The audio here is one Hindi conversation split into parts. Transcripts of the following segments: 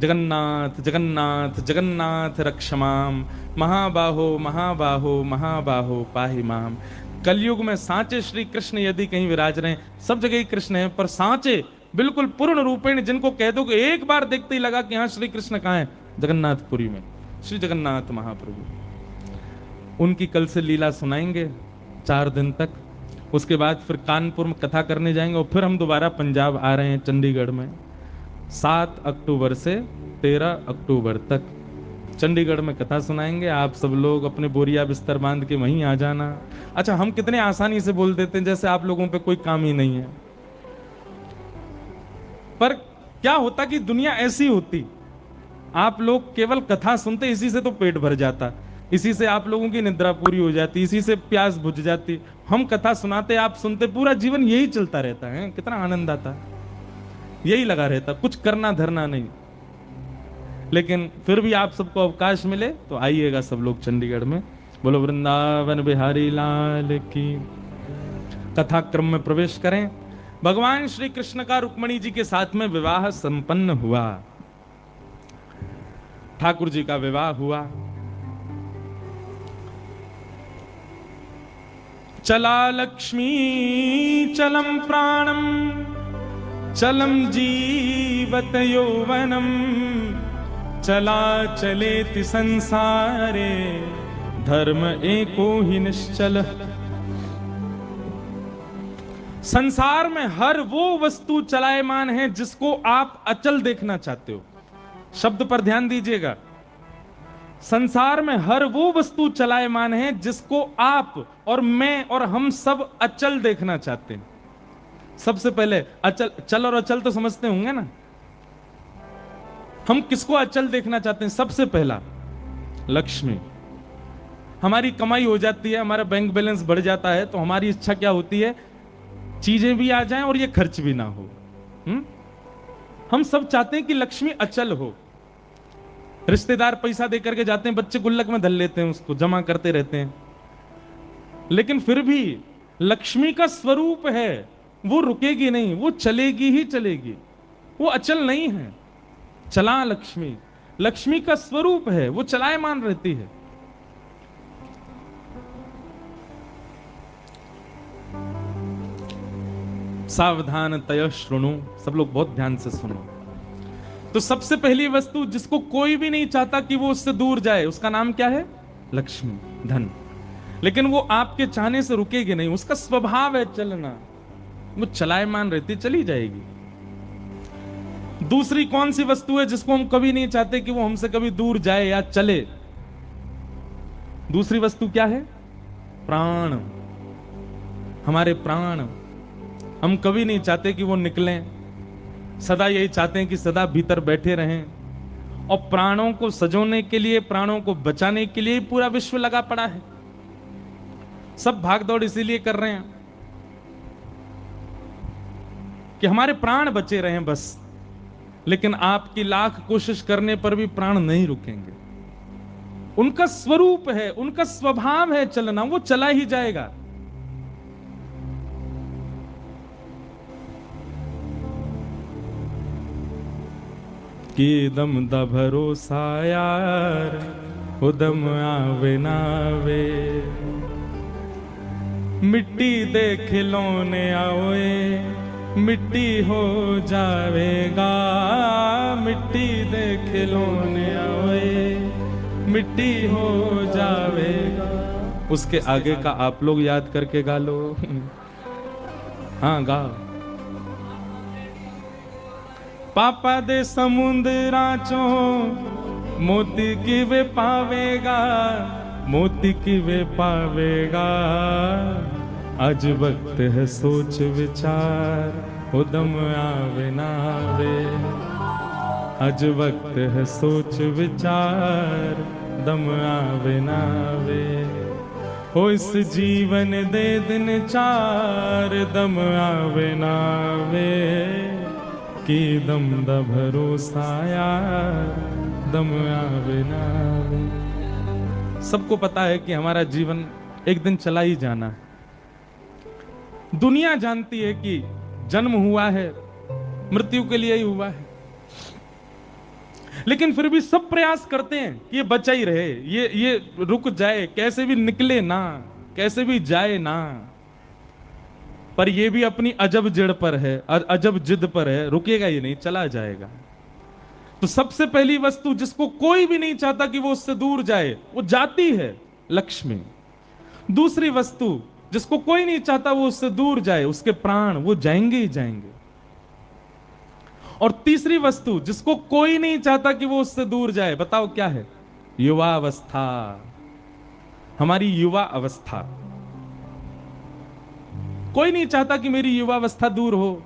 जगन्नाथ जगन्नाथ जगन्नाथ रक्षमाम, महाबाहो महाबाहो महाबाहो पाहि माम। कलयुग में सांचे श्री कृष्ण यदि कहीं विराज रहे हैं, सब जगह ही कृष्ण है, पर सांचे बिल्कुल पूर्ण रूपेण, जिनको कह दो कि एक बार देखते ही लगा कि हाँ श्री कृष्ण कहाँ है, जगन्नाथपुरी में श्री जगन्नाथ महाप्रभु। उनकी कल से लीला सुनाएंगे 4 दिन तक। उसके बाद फिर कानपुर में कथा करने जाएंगे और फिर हम दोबारा पंजाब आ रहे हैं चंडीगढ़ में 7 अक्टूबर से 13 अक्टूबर तक चंडीगढ़ में कथा सुनाएंगे। आप सब लोग अपने बोरिया बिस्तर बांध के वहीं आ जाना। अच्छा, हम कितने आसानी से बोल देते हैं जैसे आप लोगों पे कोई काम ही नहीं है, पर क्या होता कि दुनिया ऐसी होती, आप लोग केवल कथा सुनते, इसी से तो पेट भर जाता, इसी से आप लोगों की निद्रा पूरी हो जाती, इसी से प्यास बुझ जाती। हम कथा सुनाते, आप सुनते, पूरा जीवन यही चलता रहता है। कितना आनंद आता, यही लगा रहता, कुछ करना धरना नहीं। लेकिन फिर भी आप सबको अवकाश मिले तो आइएगा सब लोग चंडीगढ़ में। बोलो वृंदावन बिहारी लाल की। कथा क्रम में प्रवेश करें। भगवान श्री कृष्ण का रुक्मणी जी के साथ में विवाह संपन्न हुआ, ठाकुर जी का विवाह हुआ। चला लक्ष्मी चलम प्राणम, चलम जीवत यौवनम, चला चलेति संसारे, धर्म एको ही निश्चल। संसार में हर वो वस्तु चलायमान है जिसको आप अचल देखना चाहते हो। शब्द पर ध्यान दीजिएगा। संसार में हर वो वस्तु चलायमान है जिसको आप और मैं और हम सब अचल देखना चाहते हैं। सबसे पहले अचल, चल और अचल तो समझते होंगे ना। हम किसको अचल देखना चाहते हैं? सबसे पहला लक्ष्मी। हमारी कमाई हो जाती है, हमारा बैंक बैलेंस बढ़ जाता है, तो हमारी इच्छा क्या होती है? चीजें भी आ जाएं और ये खर्च भी ना हो। हम सब चाहते हैं कि लक्ष्मी अचल हो। रिश्तेदार पैसा दे करके जाते हैं, बच्चे गुल्लक में धर लेते हैं, उसको जमा करते रहते हैं। लेकिन फिर भी लक्ष्मी का स्वरूप है, वो रुकेगी नहीं, वो चलेगी ही चलेगी, वो अचल नहीं है। चला लक्ष्मी, लक्ष्मी का स्वरूप है, वो चलायमान रहती है। सावधान तय श्रृणु, सब लोग बहुत ध्यान से सुनो। तो सबसे पहली वस्तु जिसको कोई भी नहीं चाहता कि वो उससे दूर जाए, उसका नाम क्या है? लक्ष्मी, धन। लेकिन वो आपके चाहने से रुकेगी नहीं, उसका स्वभाव है चलना, वो चलायमान रहती, चली जाएगी। दूसरी कौन सी वस्तु है जिसको हम कभी नहीं चाहते कि वो हमसे कभी दूर जाए या चले? दूसरी वस्तु क्या है? प्राण। हमारे प्राण हम कभी नहीं चाहते कि वो निकलें, सदा यही चाहते हैं कि सदा भीतर बैठे रहें। और प्राणों को सजोने के लिए, प्राणों को बचाने के लिए पूरा विश्व लगा पड़ा है। सब भागदौड़ इसीलिए कर रहे हैं कि हमारे प्राण बचे रहें बस। लेकिन आपकी लाख कोशिश करने पर भी प्राण नहीं रुकेंगे। उनका स्वरूप है, उनका स्वभाव है चलना, वो चला ही जाएगा। कि दम दा भरोसा यार, उदम आवे नावे, मिट्टी दे खिलौने आओए, मिट्टी हो जावेगा, मिट्टी दे खिलौने आओए, मिट्टी हो जावेगा। उसके आगे का आप लोग याद करके गा लो। हाँ गाओ। पापा दे समुंदरा चो मोती की वे पावेगा, मोती की वे पावेगा। आज वक्त है सोच विचार, उदम आवे नावे। आज वक्त है सोच विचार, दम आवे नावे। हो इस जीवन दे दिन चार, दम आवे नावे। कि दम दा भरोसा यार, दम आवे नावे। सबको पता है कि हमारा जीवन एक दिन चला ही जाना है। दुनिया जानती है कि जन्म हुआ है, मृत्यु के लिए ही हुआ है। लेकिन फिर भी सब प्रयास करते हैं कि ये बचा ही रहे, ये रुक जाए, कैसे भी निकले ना, कैसे भी जाए ना। पर ये भी अपनी अजब जिद पर है, अजब जिद पर है, रुकेगा ही नहीं, चला जाएगा। तो सबसे पहली वस्तु जिसको कोई भी नहीं चाहता कि वो उससे दूर जाए, वो जाती है, लक्ष्मी। दूसरी वस्तु जिसको कोई नहीं चाहता वो उससे दूर जाए, उसके प्राण, वो जाएंगे ही जाएंगे। और तीसरी वस्तु जिसको कोई नहीं चाहता कि वो उससे दूर जाए, बताओ क्या है? युवा अवस्था, हमारी युवा अवस्था। कोई नहीं चाहता कि मेरी युवा अवस्था दूर हो।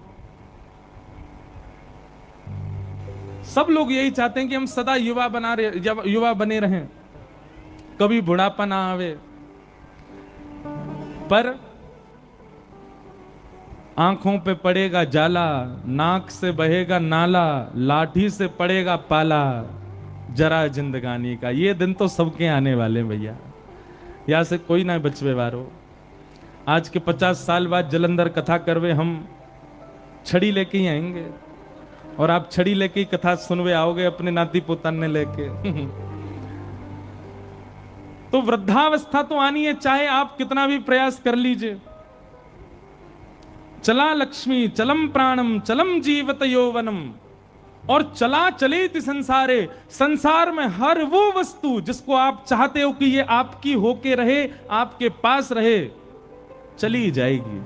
सब लोग यही चाहते हैं कि हम सदा युवा बने रहें, कभी बुढ़ापा ना आवे। पर आंखों पे पड़ेगा जाला, नाक से बहेगा नाला, लाठी से पड़ेगा पाला, जरा जिंदगानी का। ये दिन तो सबके आने वाले भैया, यहां से कोई ना बचवे वारो। आज के 50 साल बाद जलंधर कथा करवे, हम छड़ी लेके ही आएंगे, और आप छड़ी लेके ही कथा सुनवे आओगे अपने नाती पोताने लेके। तो वृद्धावस्था तो आनी है, चाहे आप कितना भी प्रयास कर लीजिए। चला लक्ष्मी चलम प्राणम चलम जीवत यौवनम, और चला चलेति संसारे, संसार में हर वो वस्तु जिसको आप चाहते हो कि ये आपकी होके रहे, आपके पास रहे, चली जाएगी।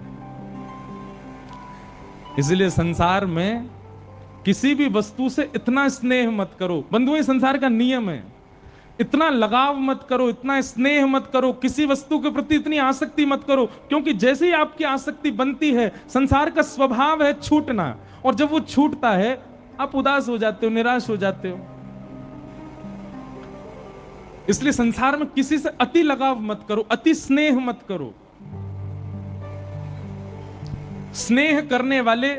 इसलिए संसार में किसी भी वस्तु से इतना स्नेह मत करो। बंधुओं, संसार का नियम है, इतना लगाव मत करो, इतना स्नेह मत करो, किसी वस्तु के प्रति इतनी आसक्ति मत करो, क्योंकि जैसे ही आपकी आसक्ति बनती है, संसार का स्वभाव है छूटना, और जब वो छूटता है आप उदास हो जाते हो, निराश हो जाते हो। इसलिए संसार में किसी से अति लगाव मत करो, अति स्नेह मत करो। स्नेह करने वाले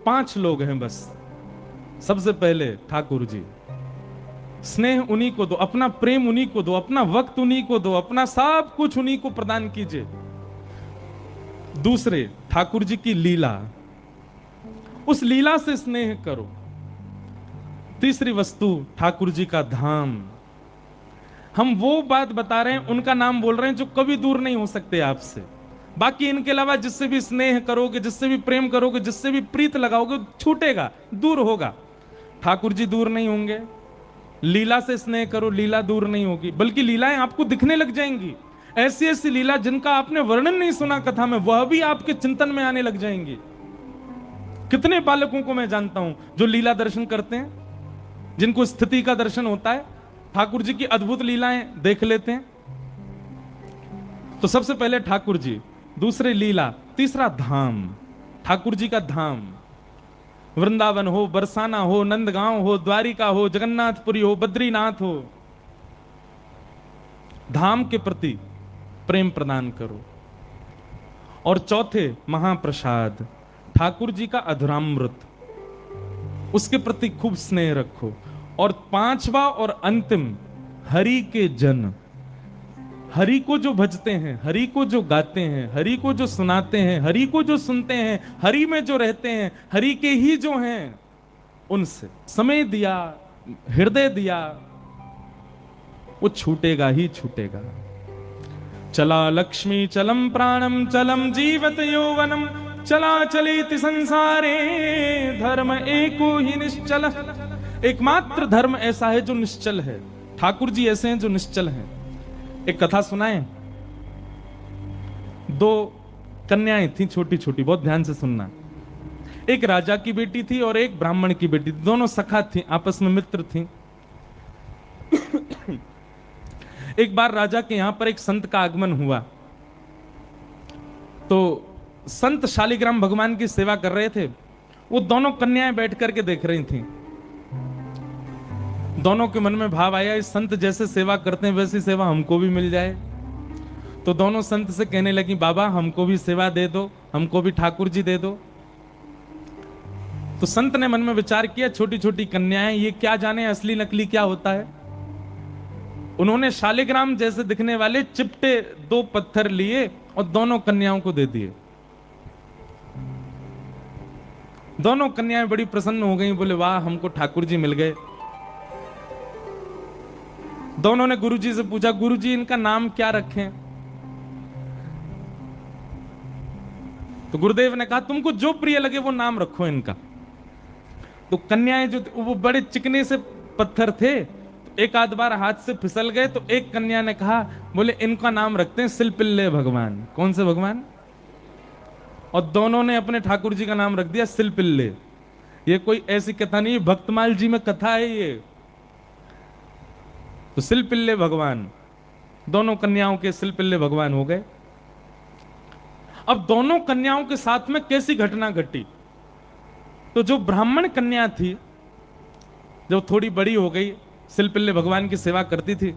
5 लोग हैं बस। सबसे पहले ठाकुर जी, स्नेह उन्हीं को दो, अपना प्रेम उन्हीं को दो, अपना वक्त उन्हीं को दो, अपना सब कुछ उन्हीं को प्रदान कीजिए। दूसरे, ठाकुर जी की लीला, उस लीला से स्नेह करो। तीसरी वस्तु, ठाकुर जी का धाम। हम वो बात बता रहे हैं, उनका नाम बोल रहे हैं जो कभी दूर नहीं हो सकते आपसे। बाकी इनके अलावा जिससे भी स्नेह करोगे, जिससे भी प्रेम करोगे, जिससे भी प्रीत लगाओगे, छूटेगा, दूर होगा। ठाकुर जी दूर नहीं होंगे। लीला से स्नेह करो, लीला दूर नहीं होगी, बल्कि लीलाएं आपको दिखने लग जाएंगी। ऐसी ऐसी लीला जिनका आपने वर्णन नहीं सुना कथा में, वह भी आपके चिंतन में आने लग जाएंगी। कितने बालकों को मैं जानता हूं जो लीला दर्शन करते हैं, जिनको स्थिति का दर्शन होता है, ठाकुर जी की अद्भुत लीलाएं देख लेते हैं। तो सबसे पहले ठाकुर जी, दूसरे लीला, तीसरा धाम, ठाकुर जी का धाम। वृंदावन हो, बरसाना हो, नंदगांव हो, द्वारिका हो, जगन्नाथपुरी हो, बद्रीनाथ हो, धाम के प्रति प्रेम प्रदान करो। और चौथे, महाप्रसाद, ठाकुर जी का अधुरामृत, उसके प्रति खूब स्नेह रखो। और 5वां और अंतिम, हरि के जन, हरि को जो भजते हैं, हरि को जो गाते हैं, हरि को जो सुनाते हैं, हरि को जो सुनते हैं, हरि में जो रहते हैं, हरि के ही जो हैं, उनसे समय दिया, हृदय दिया, वो छूटेगा ही छूटेगा। चला लक्ष्मी चलम प्राणम चलम जीवत यौवनम, चला चलेति संसारे धर्म एको ही निश्चल। एकमात्र धर्म ऐसा है जो निश्चल है। ठाकुर जी ऐसे हैं जो निश्चल हैं। एक कथा सुनाएं। 2 कन्याएं थी, छोटी छोटी, बहुत ध्यान से सुनना। एक राजा की बेटी थी और एक ब्राह्मण की बेटी थी। दोनों सखा थी, आपस में मित्र थी। एक बार राजा के यहां पर एक संत का आगमन हुआ, तो संत शालिग्राम भगवान की सेवा कर रहे थे। वो दोनों कन्याएं बैठ करके देख रही थी। दोनों के मन में भाव आया, इस संत जैसे सेवा करते हैं वैसी सेवा हमको भी मिल जाए। तो दोनों संत से कहने लगी, बाबा हमको भी सेवा दे दो, हमको भी ठाकुर जी दे दो। तो संत ने मन में विचार किया, छोटी छोटी कन्याएं, ये क्या जाने असली नकली क्या होता है। उन्होंने शालिग्राम जैसे दिखने वाले चिपटे 2 पत्थर लिए और दोनों कन्याओं को दे दिए। दोनों कन्याएं बड़ी प्रसन्न हो गई, बोले वाह हमको ठाकुर जी मिल गए। दोनों ने गुरुजी से पूछा, गुरुजी इनका नाम क्या रखें? तो गुरुदेव ने कहा, तुमको जो प्रिय लगे वो नाम रखो इनका। तो कन्याएं जो वो बड़े चिकने से पत्थर थे, तो एक आध बार हाथ से फिसल गए। तो एक कन्या ने कहा, बोले इनका नाम रखते हैं सिलपिल्ले भगवान। कौन से भगवान? और दोनों ने अपने ठाकुर जी का नाम रख दिया सिलपिल्ले। ये कोई ऐसी कथा नहीं, भक्तमाल जी में कथा है ये। तो सिलपिल्ले भगवान, दोनों कन्याओं के सिलपिल्ले भगवान हो गए। अब दोनों कन्याओं के साथ में कैसी घटना घटी? तो जो ब्राह्मण कन्या थी, जब थोड़ी बड़ी हो गई, सिलपिल्ले भगवान की सेवा करती थी।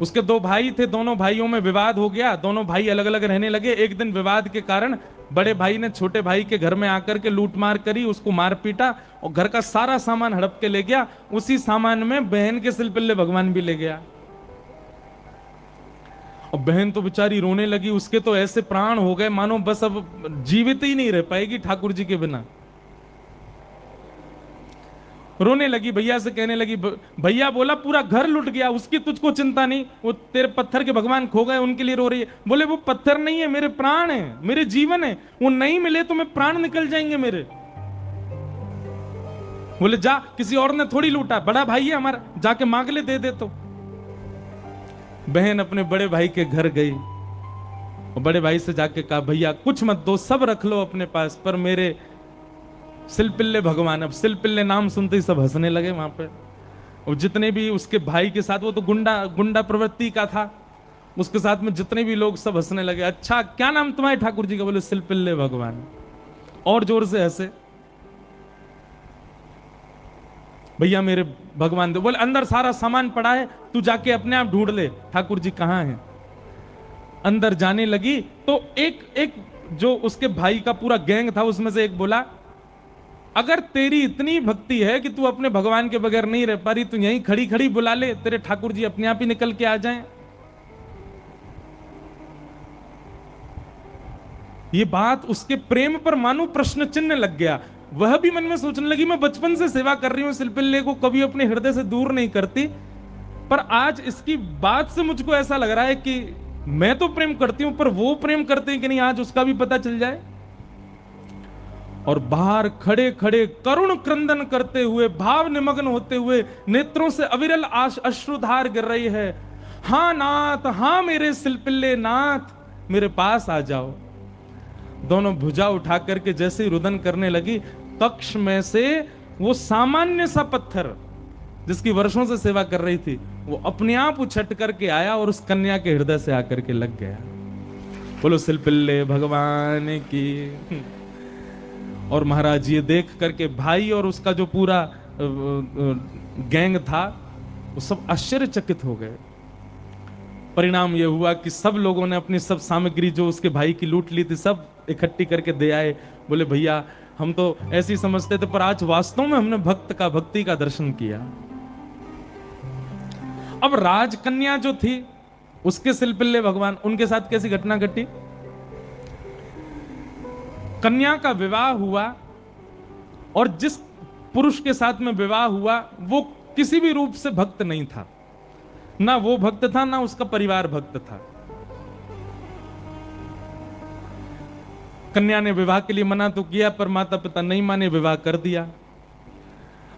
उसके दो भाई थे, दोनों भाइयों में विवाद हो गया, दोनों भाई अलग अलग रहने लगे। एक दिन विवाद के कारण बड़े भाई ने छोटे भाई के घर में आकर के लूट मार करी, उसको मार पीटा और घर का सारा सामान हड़प के ले गया। उसी सामान में बहन के सिलपिल्ले भगवान भी ले गया। और बहन तो बेचारी रोने लगी, उसके तो ऐसे प्राण हो गए मानो बस अब जीवित ही नहीं रह पाएगी ठाकुर जी के बिना। रोने लगी, भैया से कहने लगी, भैया बोला पूरा घर लुट गया, उसकी तुझको चिंता नहीं, वो तेरे पत्थर के भगवान खो गए उनके लिए रो रही है। बोले वो पत्थर नहीं है, मेरे प्राण है, मेरे जीवन है, वो नहीं मिले तो मैं प्राण निकल जाएंगे मेरे। बोले जा, किसी और ने थोड़ी लूटा, बड़ा भाई है हमारा, जाके मांग ले, दे दे। तो बहन अपने बड़े भाई के घर गई और बड़े भाई से जाके कहा, भैया कुछ मत दो, सब रख लो अपने पास, पर मेरे सिलपिल्ले भगवान। अब सिलपिल्ले नाम सुनते ही सब हंसने लगे वहां पे। और जितने भी उसके भाई के साथ, वो तो गुंडा प्रवृत्ति का था, उसके साथ में जितने भी लोग सब हंसने लगे। अच्छा क्या नाम तुम्हारे ठाकुर जी का? बोले सिलपिल्ले भगवान। और जोर से हंसे। भैया मेरे भगवान दे। बोले अंदर सारा सामान पड़ा है, तू जाके अपने आप ढूंढ ले ठाकुर जी कहां हैं। अंदर जाने लगी तो एक जो उसके भाई का पूरा गैंग था, उसमें से एक बोला, अगर तेरी इतनी भक्ति है कि तू अपने भगवान के बगैर नहीं रह पा रही, तू यहीं खड़ी खड़ी बुला ले, तेरे ठाकुर जी अपने आप ही निकल के आ जाएं। ये बात उसके प्रेम पर मानो प्रश्न चिन्ह लग गया। वह भी मन में सोचने लगी, मैं बचपन से सेवा कर रही हूं, सिलपिल्ले को कभी अपने हृदय से दूर नहीं करती, पर आज इसकी बात से मुझको ऐसा लग रहा है कि मैं तो प्रेम करती हूं, पर वो प्रेम करते हैं कि नहीं, आज उसका भी पता चल जाए। और बाहर खड़े खड़े करुण क्रंदन करते हुए, भाव निमग्न होते हुए, नेत्रों से अविरल अश्रुधार गिर रही है। हां नाथ, हां मेरे सिलपिल्ले नाथ, मेरे पास आ जाओ। दोनों भुजा उठा करके जैसे ही रुदन करने लगी, कक्ष में से वो सामान्य सा पत्थर जिसकी वर्षों से सेवा कर रही थी, वो अपने आप उछट करके आया और उस कन्या के हृदय से आकर के लग गया। बोलो सिलपिल्ले भगवान की। और महाराज ये देख करके भाई और उसका जो पूरा गैंग था, वो सब आश्चर्यचकित हो गए। परिणाम ये हुआ कि सब लोगों ने अपनी सब सामग्री जो उसके भाई की लूट ली थी, सब इकट्ठी करके दे आए। बोले भैया हम तो ऐसे ही समझते थे, पर आज वास्तव में हमने भक्ति का दर्शन किया। अब राजकन्या जो थी, उसके सिलपिल्ले भगवान, उनके साथ कैसी घटना घटी? कन्या का विवाह हुआ और जिस पुरुष के साथ में विवाह हुआ वो किसी भी रूप से भक्त नहीं था, ना वो भक्त था ना उसका परिवार भक्त था। कन्या ने विवाह के लिए मना तो किया, पर माता पिता नहीं माने, विवाह कर दिया।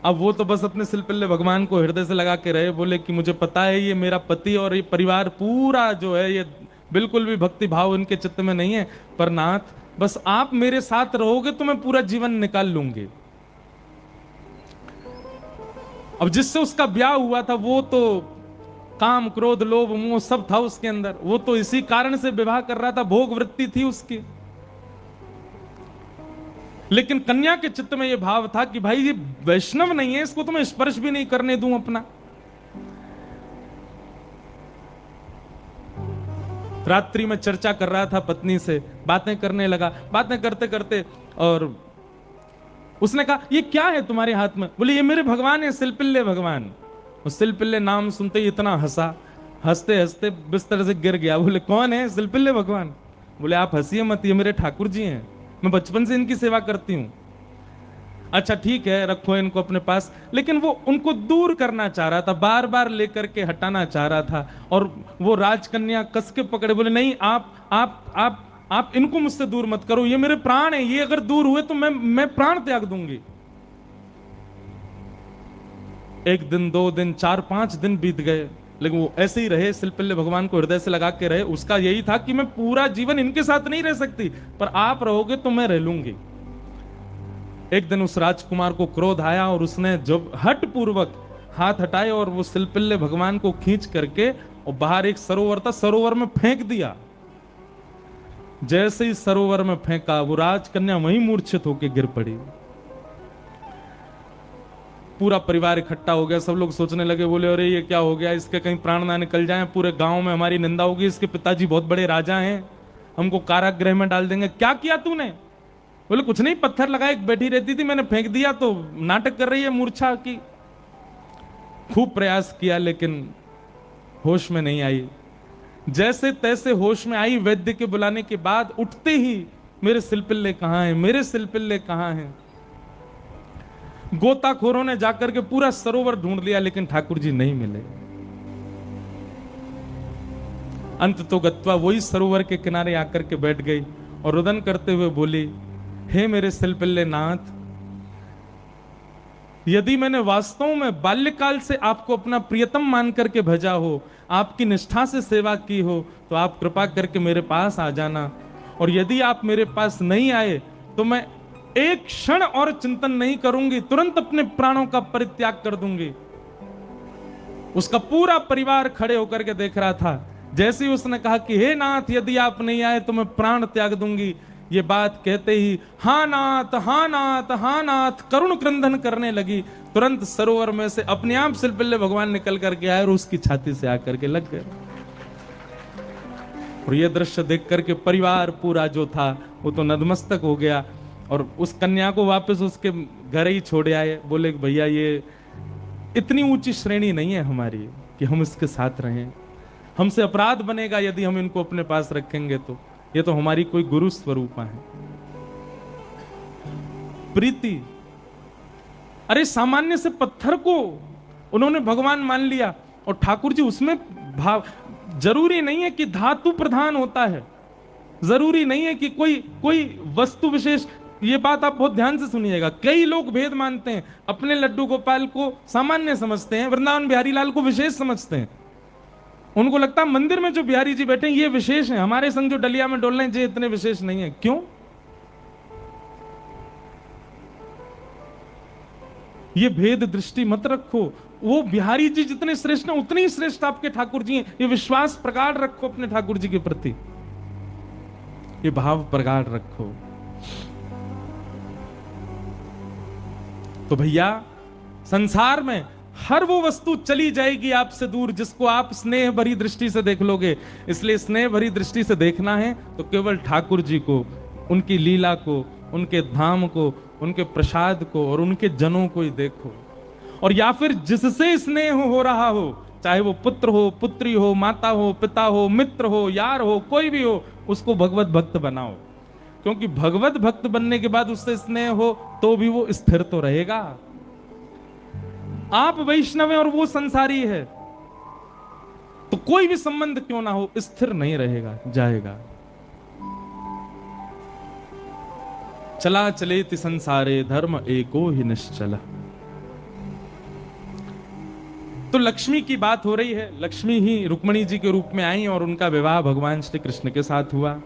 अब वो तो बस अपने सिलपिल्ले भगवान को हृदय से लगा के रहे, बोले कि मुझे पता है ये मेरा पति और ये परिवार पूरा जो है, ये बिल्कुल भी भक्ति भाव इनके चित्त में नहीं है, पर नाथ बस आप मेरे साथ रहोगे तो मैं पूरा जीवन निकाल लूंगी। अब जिससे उसका ब्याह हुआ था वो तो काम क्रोध लोभ मोह सब था उसके अंदर, वो तो इसी कारण से विवाह कर रहा था, भोग वृत्ति थी उसकी। लेकिन कन्या के चित्त में यह भाव था कि भाई ये वैष्णव नहीं है, इसको तो मैं स्पर्श भी नहीं करने दूं अपना। रात्रि में चर्चा कर रहा था पत्नी से, बातें करने लगा, बातें करते करते और उसने कहा ये क्या है तुम्हारे हाथ में? बोले ये मेरे भगवान है, सिलपिल्ले भगवान। उस सिलपिल्ले नाम सुनते ही इतना हंसा, हंसते हंसते बिस्तर से गिर गया। बोले कौन है? सिलपिल्ले भगवान। बोले आप हंसिए मत, ये मेरे ठाकुर जी हैं, मैं बचपन से इनकी सेवा करती हूं। अच्छा ठीक है, रखो इनको अपने पास, लेकिन वो उनको दूर करना चाह रहा था, बार बार लेकर के हटाना चाह रहा था। और वो राजकन्या कस के पकड़े, बोले नहीं, आप इनको मुझसे दूर मत करो, ये मेरे प्राण हैं, ये अगर दूर हुए तो मैं प्राण त्याग दूंगी। 1 दिन, 2 दिन, 4, 5 दिन बीत गए, लेकिन वो ऐसे ही रहे, सिलपिल्ले भगवान को हृदय से लगा के रहे। उसका यही था कि मैं पूरा जीवन इनके साथ नहीं रह सकती, पर आप रहोगे तो मैं रह लूंगी। एक दिन उस राजकुमार को क्रोध आया और उसने जब हट पूर्वक हाथ हटाए और वो सिलपिल्ले भगवान को खींच करके और बाहर एक सरोवर था, सरोवर में फेंक दिया। जैसे ही सरोवर में फेंका, वो राजकन्या वहीं मूर्छित होकर गिर पड़ी। पूरा परिवार इकट्ठा हो गया, सब लोग सोचने लगे, बोले अरे ये क्या हो गया, इसके कहीं प्राण ना निकल जाएं, पूरे गांव में हमारी निंदा होगी, इसके पिताजी बहुत बड़े राजा हैं, हमको कारागृह में डाल देंगे। क्या किया तूने? बोले कुछ नहीं, पत्थर लगाए, बैठी रहती थी, मैंने फेंक दिया तो नाटक कर रही है मूर्छा की। खूब प्रयास किया लेकिन होश में नहीं आई। जैसे तैसे होश में आई, वैद्य के बुलाने के बाद उठते ही मेरे सिलपिल्ले कहां हैं, मेरे सिलपिल्ले कहां हैं। गोताखोरों ने जाकर के पूरा सरोवर ढूंढ लिया, लेकिन ठाकुर जी नहीं मिले। अंत तो गत्वा वही सरोवर के किनारे आकर के बैठ गई और रुदन करते हुए बोली, हे मेरे सिलपिल्ले नाथ, यदि मैंने वास्तव में बाल्यकाल से आपको अपना प्रियतम मान करके भजा हो, आपकी निष्ठा से सेवा की हो, तो आप कृपा करके मेरे पास आ जाना। और यदि आप मेरे पास नहीं आए तो मैं एक क्षण और चिंतन नहीं करूंगी, तुरंत अपने प्राणों का परित्याग कर दूंगी। उसका पूरा परिवार खड़े होकर के देख रहा था। जैसे ही उसने कहा कि हे नाथ, यदि आप नहीं आए तो मैं प्राण त्याग दूंगी, ये बात कहते ही हाँ नाथ, हाँ नाथ, हाँ नाथ करुण क्रंदन करने लगी। तुरंत सरोवर में से अपने आप सिलपिल्ले भगवान निकल करके आए और उसकी छाती से आकर के लग गए। और यह दृश्य देख करके परिवार पूरा जो था वो तो नतमस्तक हो गया और उस कन्या को वापस उसके घर ही छोड़ आए। बोले भैया ये इतनी ऊंची श्रेणी नहीं है हमारी कि हम इसके साथ रहें, हमसे अपराध बनेगा यदि हम इनको अपने पास रखेंगे, तो ये तो हमारी कोई गुरु स्वरूपा है। प्रीति, अरे सामान्य से पत्थर को उन्होंने भगवान मान लिया और ठाकुर जी उसमें भाव, जरूरी नहीं है कि धातु प्रधान होता है, जरूरी नहीं है कि कोई वस्तु विशेष। ये बात आप बहुत ध्यान से सुनिएगा। कई लोग भेद मानते हैं, अपने लड्डू गोपाल को सामान्य समझते हैं, वृंदावन बिहारी लाल को विशेष समझते हैं। उनको लगता है मंदिर में जो बिहारी जी बैठे हैं ये विशेष हैं, हमारे संग जो डलिया में डोल रहे हैं ये इतने विशेष नहीं है। क्यों? ये भेद दृष्टि मत रखो। वो बिहारी जी जितने श्रेष्ठ हैं उतने ही श्रेष्ठ आपके ठाकुर जी हैं। ये विश्वास प्रगाढ़ रखो अपने ठाकुर जी के प्रति, ये भाव प्रगाढ़ रखो। तो भैया संसार में हर वो वस्तु चली जाएगी आपसे दूर जिसको आप स्नेह भरी दृष्टि से देख लोगे। इसलिए स्नेह भरी दृष्टि से देखना है तो केवल ठाकुर जी को, उनकी लीला को, उनके धाम को, उनके प्रसाद को और उनके जनों को ही देखो। और या फिर जिससे स्नेह हो रहा हो, चाहे वो पुत्र हो, पुत्री हो, माता हो, पिता हो, मित्र हो, यार हो, कोई भी हो, उसको भगवत भक्त बनाओ। क्योंकि भगवत भक्त बनने के बाद उससे स्नेह हो तो भी वो स्थिर तो रहेगा। आप वैष्णव हैं और वो संसारी है, तो कोई भी संबंध क्यों ना हो स्थिर नहीं रहेगा, जाएगा। चला चलेति संसारे धर्म एको ही निश्चला। तो लक्ष्मी की बात हो रही है। लक्ष्मी ही रुक्मणी जी के रूप में आई और उनका विवाह भगवान श्री कृष्ण के साथ हुआ।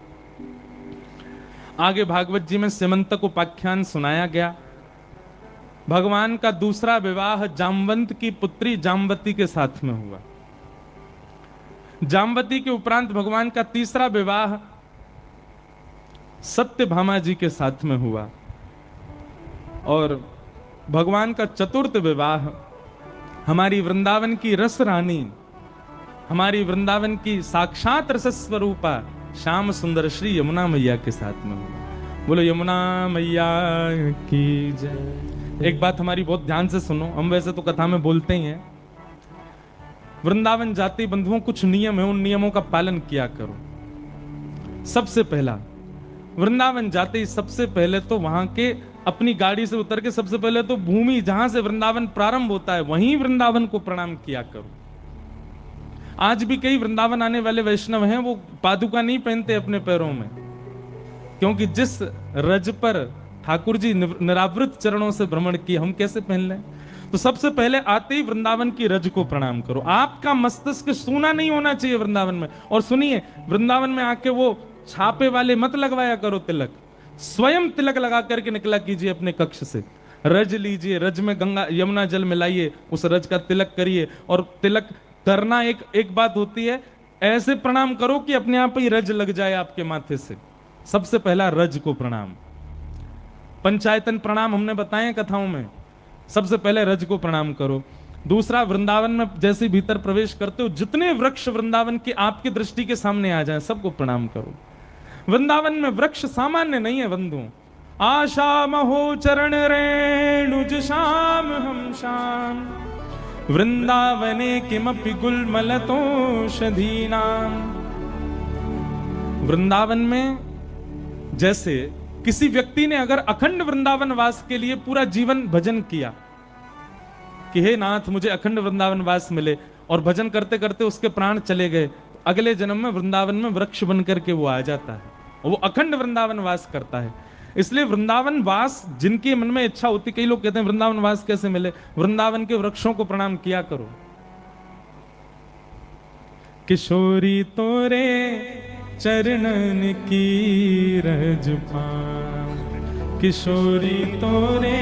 आगे भागवत जी में सिमंतक उपाख्यान सुनाया गया। भगवान का दूसरा विवाह जामवंत की पुत्री जामवती के साथ में हुआ। जामवती के उपरांत भगवान का तीसरा विवाह सत्यभामा जी के साथ में हुआ और भगवान का चतुर्थ विवाह हमारी वृंदावन की रस रानी, हमारी वृंदावन की साक्षात रस स्वरूपा श्याम सुंदर श्री यमुना मैया के साथ में हुआ। बोलो यमुना मैया की जय। एक बात हमारी बहुत ध्यान से सुनो, हम वैसे तो कथा में बोलते ही हैं, वृंदावन जाते बंधुओं कुछ नियम है, उन नियमों का पालन किया करो। सबसे पहला, वृंदावन जाते ही सबसे पहले तो वहां के अपनी गाड़ी से उतर के सबसे पहले तो भूमि जहां से वृंदावन प्रारंभ होता है वहीं वृंदावन को प्रणाम किया करो। आज भी कई वृंदावन आने वाले वैष्णव हैं, वो पादुका नहीं पहनते अपने पैरों में, क्योंकि जिस रज पर ठाकुर जी निरावृत चरणों से भ्रमण किए, हम कैसे पहन लें? तो सबसे पहले आते ही वृंदावन की रज को प्रणाम करो। आपका मस्तिष्क सूना नहीं होना चाहिए वृंदावन में। और सुनिए, वृंदावन में आके वो छापे वाले मत लगवाया करो तिलक, स्वयं तिलक लगा करके निकला कीजिए अपने कक्ष से। रज लीजिए, रज में गंगा यमुना जल मिलाइए, उस रज का तिलक करिए। और तिलक करना एक बात होती है, ऐसे प्रणाम करो कि अपने आप ही रज लग जाए आपके माथे से। सबसे पहला रज को प्रणाम। पंचायतन प्रणाम हमने बताए कथाओं में, सबसे पहले रज को प्रणाम करो। दूसरा, वृंदावन में जैसे भीतर प्रवेश करते हो, जितने वृक्ष वृंदावन की आपकी दृष्टि के सामने आ जाएं, सबको प्रणाम करो। वृंदावन में वृक्ष सामान्य नहीं है बंधु। आशा महो चरण रेणुज श्याम हम श्याम, वृंदावने किमपि गुलमलतोषधीनाम। वृंदावन में जैसे किसी व्यक्ति ने अगर अखंड वृंदावन वास के लिए पूरा जीवन भजन किया कि हे नाथ मुझे अखंड वृंदावन वास मिले, और भजन करते करते उसके प्राण चले गए, अगले जन्म में वृंदावन में वृक्ष बन करके वो आ जाता है, वो अखंड वृंदावन वास करता है। इसलिए वृंदावन वास जिनके मन में इच्छा होती, कई लोग कहते हैं वृंदावन वास कैसे मिले? वृंदावन के वृक्षों को प्रणाम किया करो। किशोरी तोरे चरणन की रज पाऊं, किशोरी तोरे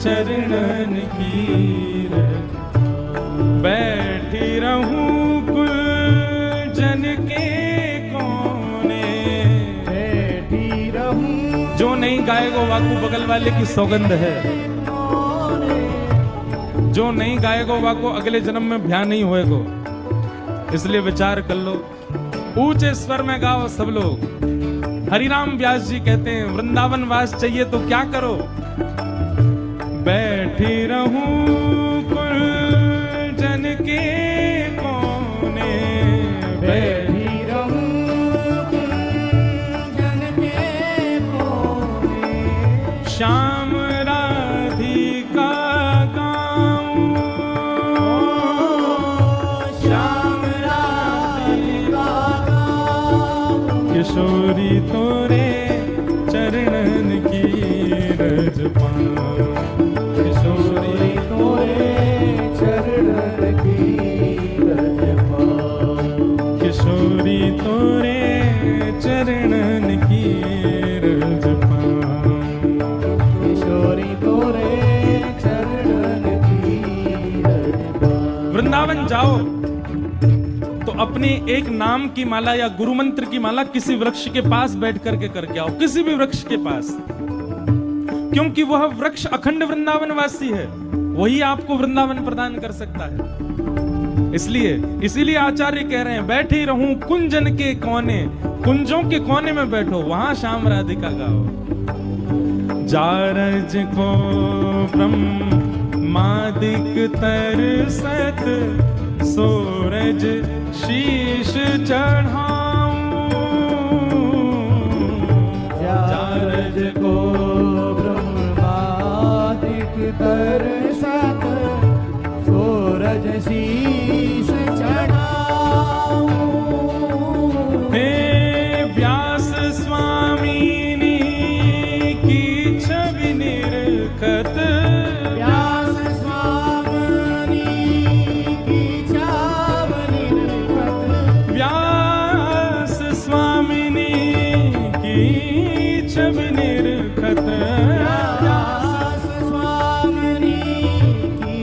चरणन की रज पाऊं, बैठी रहूं कुल जन के कोने, बैठी रहूं। जो नहीं गाएगो वाको बगल वाले की सौगंध है, जो नहीं गाएगो वाको अगले जन्म में भ्या नहीं होएगो। इसलिए विचार कर लो, ऊंचे स्वर में गाओ सब लोग। हरिराम व्यास जी कहते हैं वृंदावन वास चाहिए तो क्या करो? बैठी रहूं कुल जन के कोने, बैठी रहूं कुल जन के कोने, श्याम राधिका गाऊं, श्याम राधिका गाऊं, किशोरी तोरे चरणन की रज पाऊं, किशोरी तोरे चरणन की रज पाऊं, किशोरी तोरे चरणन की रज पाऊं, किशोरी तोरे चरणन की रज पाऊं। वृंदावन जाओ तो अपनी एक नाम की माला या गुरु मंत्र की माला किसी वृक्ष के पास बैठ करके करके आओ, किसी भी वृक्ष के पास, क्योंकि वह वृक्ष अखंड वृंदावन वासी है, वही आपको वृंदावन प्रदान कर सकता है। इसीलिए आचार्य कह रहे हैं बैठी रहूं कुंजन के कोने, कुंजों के कोने में बैठो, वहां श्याम राधिका गाओ। जारज को ब्रह्मादिक तरसत, सूरज शीश चढ़ाऊं, जारज को ब्रह्मादिक तरसत, सूरज शीश चढ़ाऊं। हे व्यास स्वामिनी की छवि निरखत, व्यास स्वामिनी की छवि निरखत, व्यास स्वामिनी की छवि निरखत, व्यास स्वामिनी की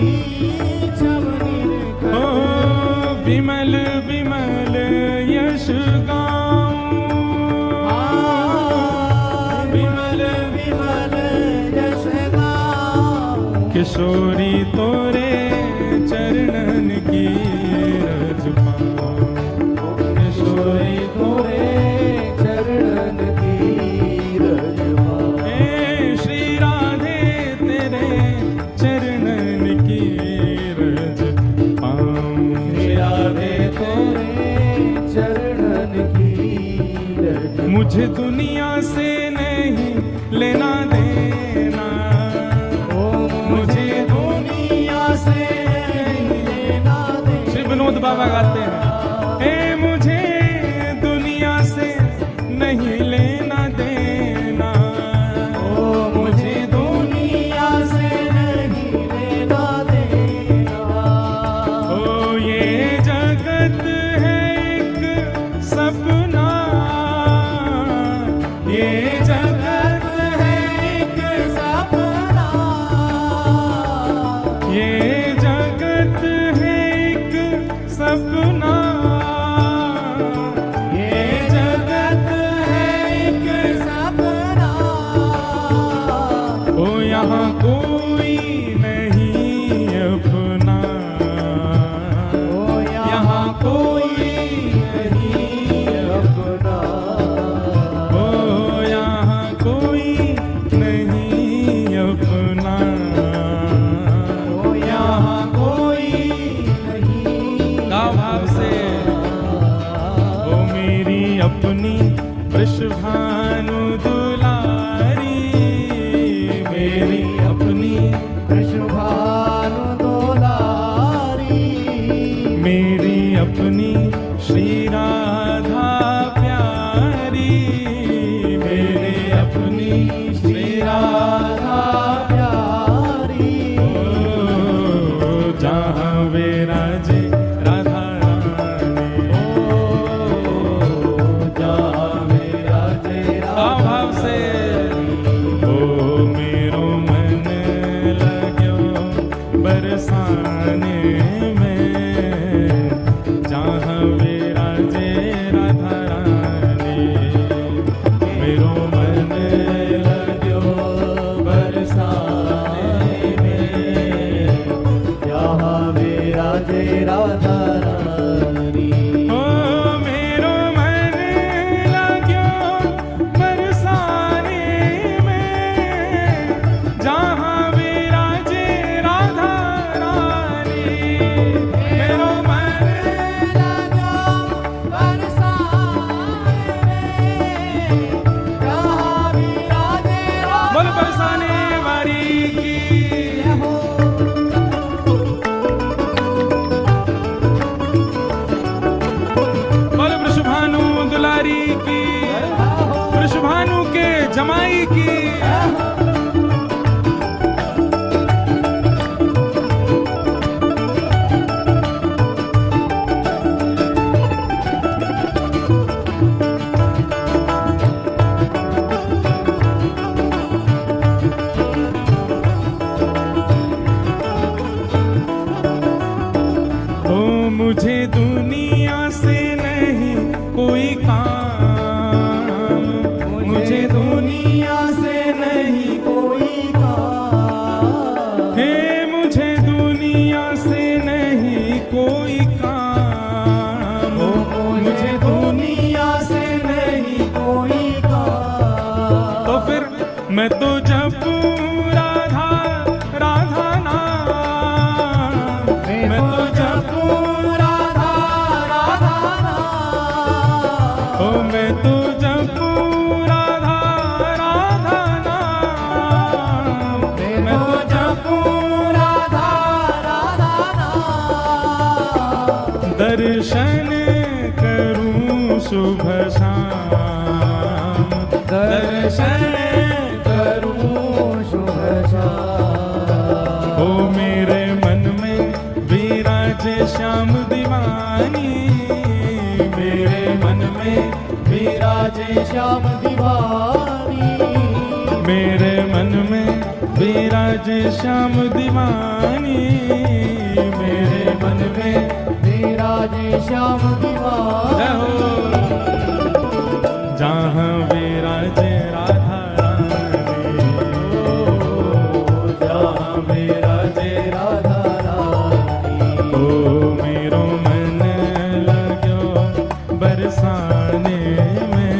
छवि निरखत। ओ विमल विमल यश गाऊं, विमल विमल यश गाऊं, किशोरी तोरे चरणन की रज पाऊं, किशोरी तोरे चरणन की रज पाऊं। हे श्री राधे तेरे चरणन की रज पाऊं, श्री राधे तेरे चरणन की रज। मुझे दुनिया से नहीं लेना देना, बाबा गाते हैं, हे मुझे दुनिया से नहीं लेना देना, ओ मुझे दुनिया से नहीं लेना देना। ओ ये जगत है एक सपना, ये जगत है एक सपना, ये जगत है एक सपना, ये जगत है एक सपना। ओ यहाँ कोई नहीं अपना, ओ यहाँ कोई नहीं अपना, ओ यहाँ कोई नहीं अपना, ओ यहाँ कोई नहीं। का भाव से ओ मेरी अपनी वृषभानु दुलारी, मेरी अपनी वृषभानु दुलारी, मेरी अपनी श्री राधा प्यारी, मेरी अपनी श्री राधा प्यारी। ओ जहाँ विराजे राधा रानी, जहाँ मेरा तेरा भाव से ओ मेरो मन लग्यो बरसाने में, जहाँ विराजे राधा रानी, मेरो मन लग्यो बरसाने में, जहाँ मेरा तेरा रानी। ओ मेरो मन लग्यो बरसाने में, जहाँ विराजे राधा रानी, मेरो मन लग्यो बरसाने में, जहाँ मेरा तेरा बोल बरसाने वाली की हो। बोल वृषभानु दुलारी की, वृषभानु के जमाई की। ओ मुझे दुनिया से नहीं कोई काम, मुझे दुनिया से नहीं कोई काम, हे मुझे दुनिया से नहीं कोई काम, मुझे दुनिया से नहीं कोई काम। तो फिर मैं तो जपूं राधा राधा नाम, मैं तो जपूं राधा राधा नाम, ओ मैं तो जपूं राधा राधा नाम, मैं तो जपूं राधा राधा नाम। दर्शन करूं शुभ शाम, दर्शन करूं शुभ शाम। ओ मेरे मन में विराजे श्याम दीवानी, मेरे मन में विराजे श्याम दीवानी, मेरे मन में विराजे श्याम दीवानी, मेरे मन में विराजे श्याम दीवानी। जय हो। जहाँ विराजे राधा रानी, जहाँ विराजे राधा रानी, ओ मेरो मन लग्यो बरसाने में,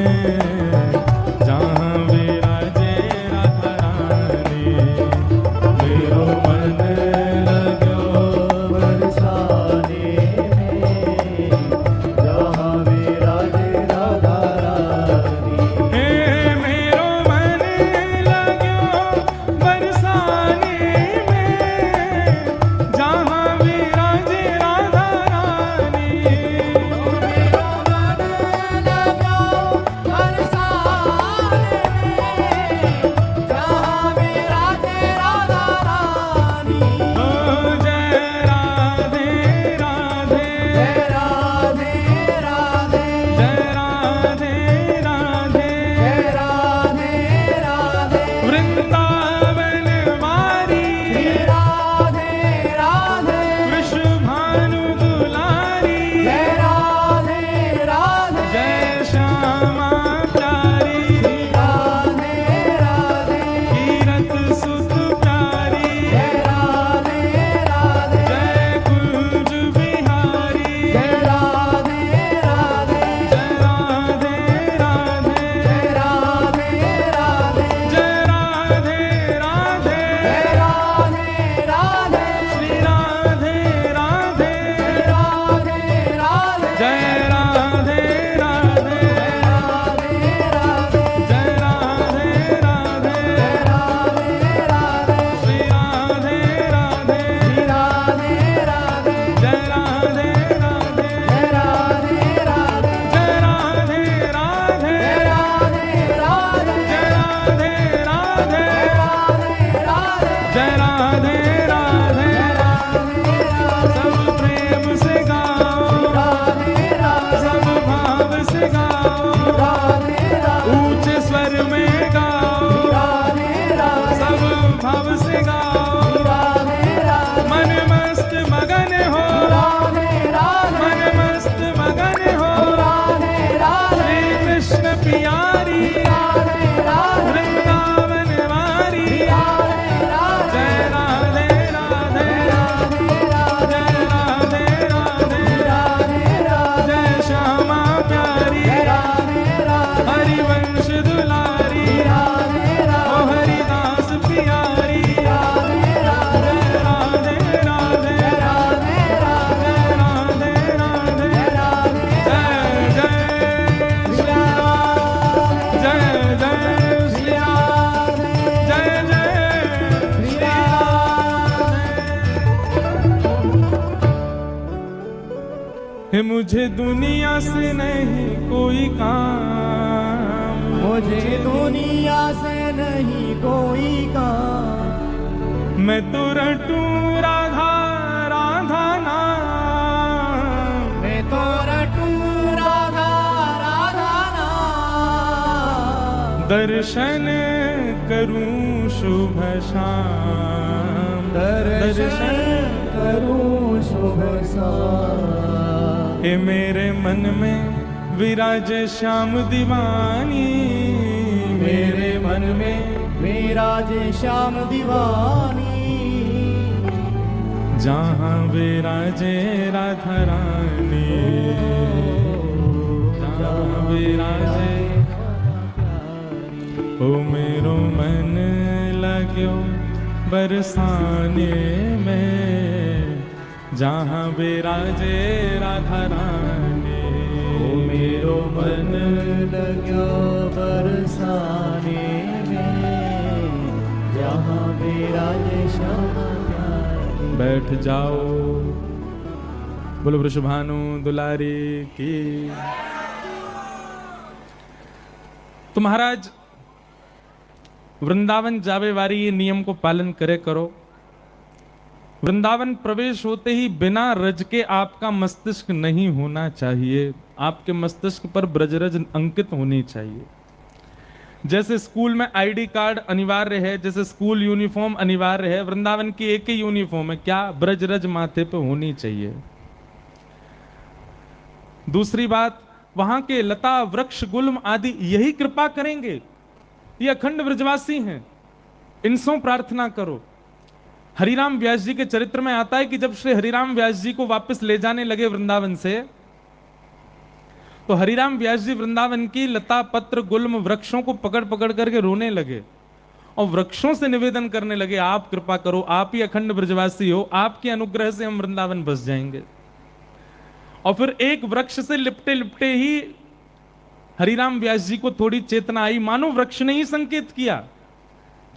जहाँ विराजे राधा रानी, मेरो मन लग्यो बरसाने में, है मुझे दुनिया से नहीं कोई काम, मुझे दुनिया से नहीं कोई काम, मैं तो रटूं राधा राधा नाम, मैं तो रटूं राधा राधा नाम, दर्शन करूं शुभ शाम, दर्शन करूं शुभ शाम। हे मेरे मन में विराजे श्याम दीवानी, मेरे मन में विराजे श्याम दीवानी, जहाँ विराजे राधा रानी, जहाँ विराजे ओ मेरो मन लाग्यो बरसाने में, जहाँ विराजे राधा रानी। ओ मेरो मन लाग्यो बरसाने में, जहाँ विराजे श्याम प्यारी। बैठ जाओ, बोलो वृषभानु दुलारी की। तो महाराज वृंदावन जावे वारी ये नियम को पालन करे करो। वृंदावन प्रवेश होते ही बिना रज के आपका मस्तिष्क नहीं होना चाहिए, आपके मस्तिष्क पर ब्रजरज अंकित होनी चाहिए। जैसे स्कूल में आईडी कार्ड अनिवार्य है, जैसे स्कूल यूनिफॉर्म अनिवार्य है, वृंदावन की एक ही यूनिफॉर्म है, क्या? ब्रजरज माथे पे होनी चाहिए। दूसरी बात, वहां के लता वृक्ष गुल्म आदि यही कृपा करेंगे, ये अखंड ब्रजवासी हैं, इनसे प्रार्थना करो। हरिराम व्यास जी के चरित्र में आता है कि जब श्री हरिराम व्यास जी को वापस ले जाने लगे वृंदावन से, तो हरिराम व्यास जी वृंदावन की लता पत्र गुल्म वृक्षों को पकड़ पकड़ करके रोने लगे और वृक्षों से निवेदन करने लगे, आप कृपा करो, आप ही अखंड ब्रजवासी हो, आपके अनुग्रह से हम वृंदावन बस जाएंगे। और फिर एक वृक्ष से लिपटे लिपटे ही हरिराम व्यास जी को थोड़ी चेतना आई, मानो वृक्ष ने ही संकेत किया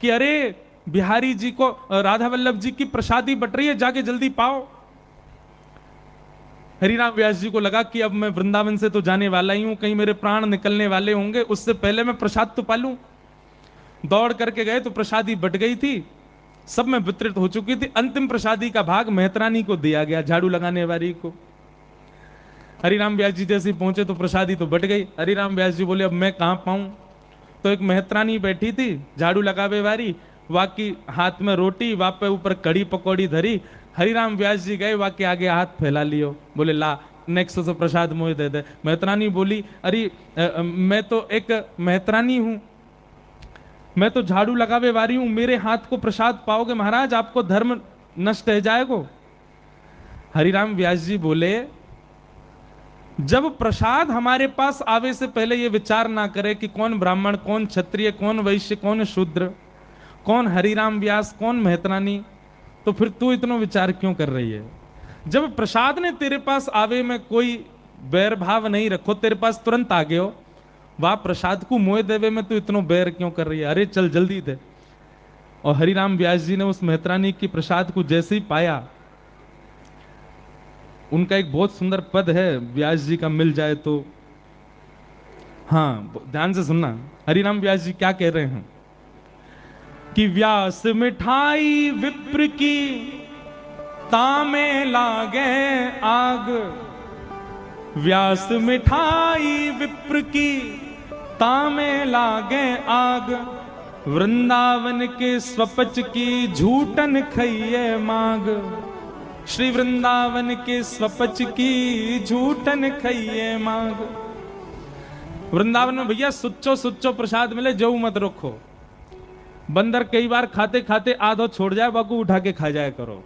कि अरे बिहारी जी को, राधा वल्लभ जी की प्रसादी बट रही है, जाके जल्दी पाओ। हरिराम व्यास जी को लगा कि अब मैं वृंदावन से तो जाने वाला ही हूं, कहीं मेरे प्राण निकलने वाले होंगे, उससे पहले मैं प्रसाद तो पालूं। दौड़ करके गए तो प्रसादी बट गई थी, सब में वितरित हो चुकी थी। अंतिम प्रसादी का भाग मेहतरानी को दिया गया, झाड़ू लगाने वाली को। हरिराम व्यास जी जैसे पहुंचे तो प्रसादी तो बट गई। हरिराम व्यास जी बोले अब मैं कहां पाऊं? तो एक मेहतरानी बैठी थी झाड़ू लगावे वाली, वाकी हाथ में रोटी, वापे ऊपर कड़ी पकौड़ी धरी। हरिराम व्यास जी गए, वाके आगे हाथ फैला लियो, बोले ला नेक्स्ट से प्रसाद मुझे दे दे। मेहतरानी बोली अरे मैं तो एक मेहतरानी हूं, मैं तो झाड़ू लगावे वाली हूं, मेरे हाथ को प्रसाद पाओगे महाराज? आपको धर्म नष्ट हो जाएगा। हरिराम व्यास जी बोले जब प्रसाद हमारे पास आवे से पहले ये विचार ना करे कि कौन ब्राह्मण, कौन क्षत्रिय, कौन वैश्य, कौन शूद्र, कौन हरिराम व्यास, कौन मेहतरानी, तो फिर तू इतना विचार क्यों कर रही है? जब प्रसाद ने तेरे पास आवे में कोई बैर भाव नहीं रखो, तेरे पास तुरंत आ गए हो, वाह प्रसाद को मोह देवे में तू इतना बैर क्यों कर रही है? अरे चल जल्दी दे। और हरिराम व्यास जी ने उस मेहतरानी की प्रसाद को जैसे ही पाया, उनका एक बहुत सुंदर पद है, व्यास जी का मिल जाए तो, हाँ ध्यान से सुनना, हरिराम व्यास जी क्या कह रहे हैं कि व्यास मिठाई विप्र की तामे लागे आग, व्यास मिठाई विप्र की तामे लागे आग, वृंदावन के स्वपच की झूठन खइये माग, श्री वृंदावन के स्वपच की झूठन खइये माग। वृंदावन में भैया सुच्चो सुच्चो प्रसाद मिले, जो मत रखो। बंदर कई बार खाते खाते आधो छोड़ जाए, बाकू उठा के खा जाया करो।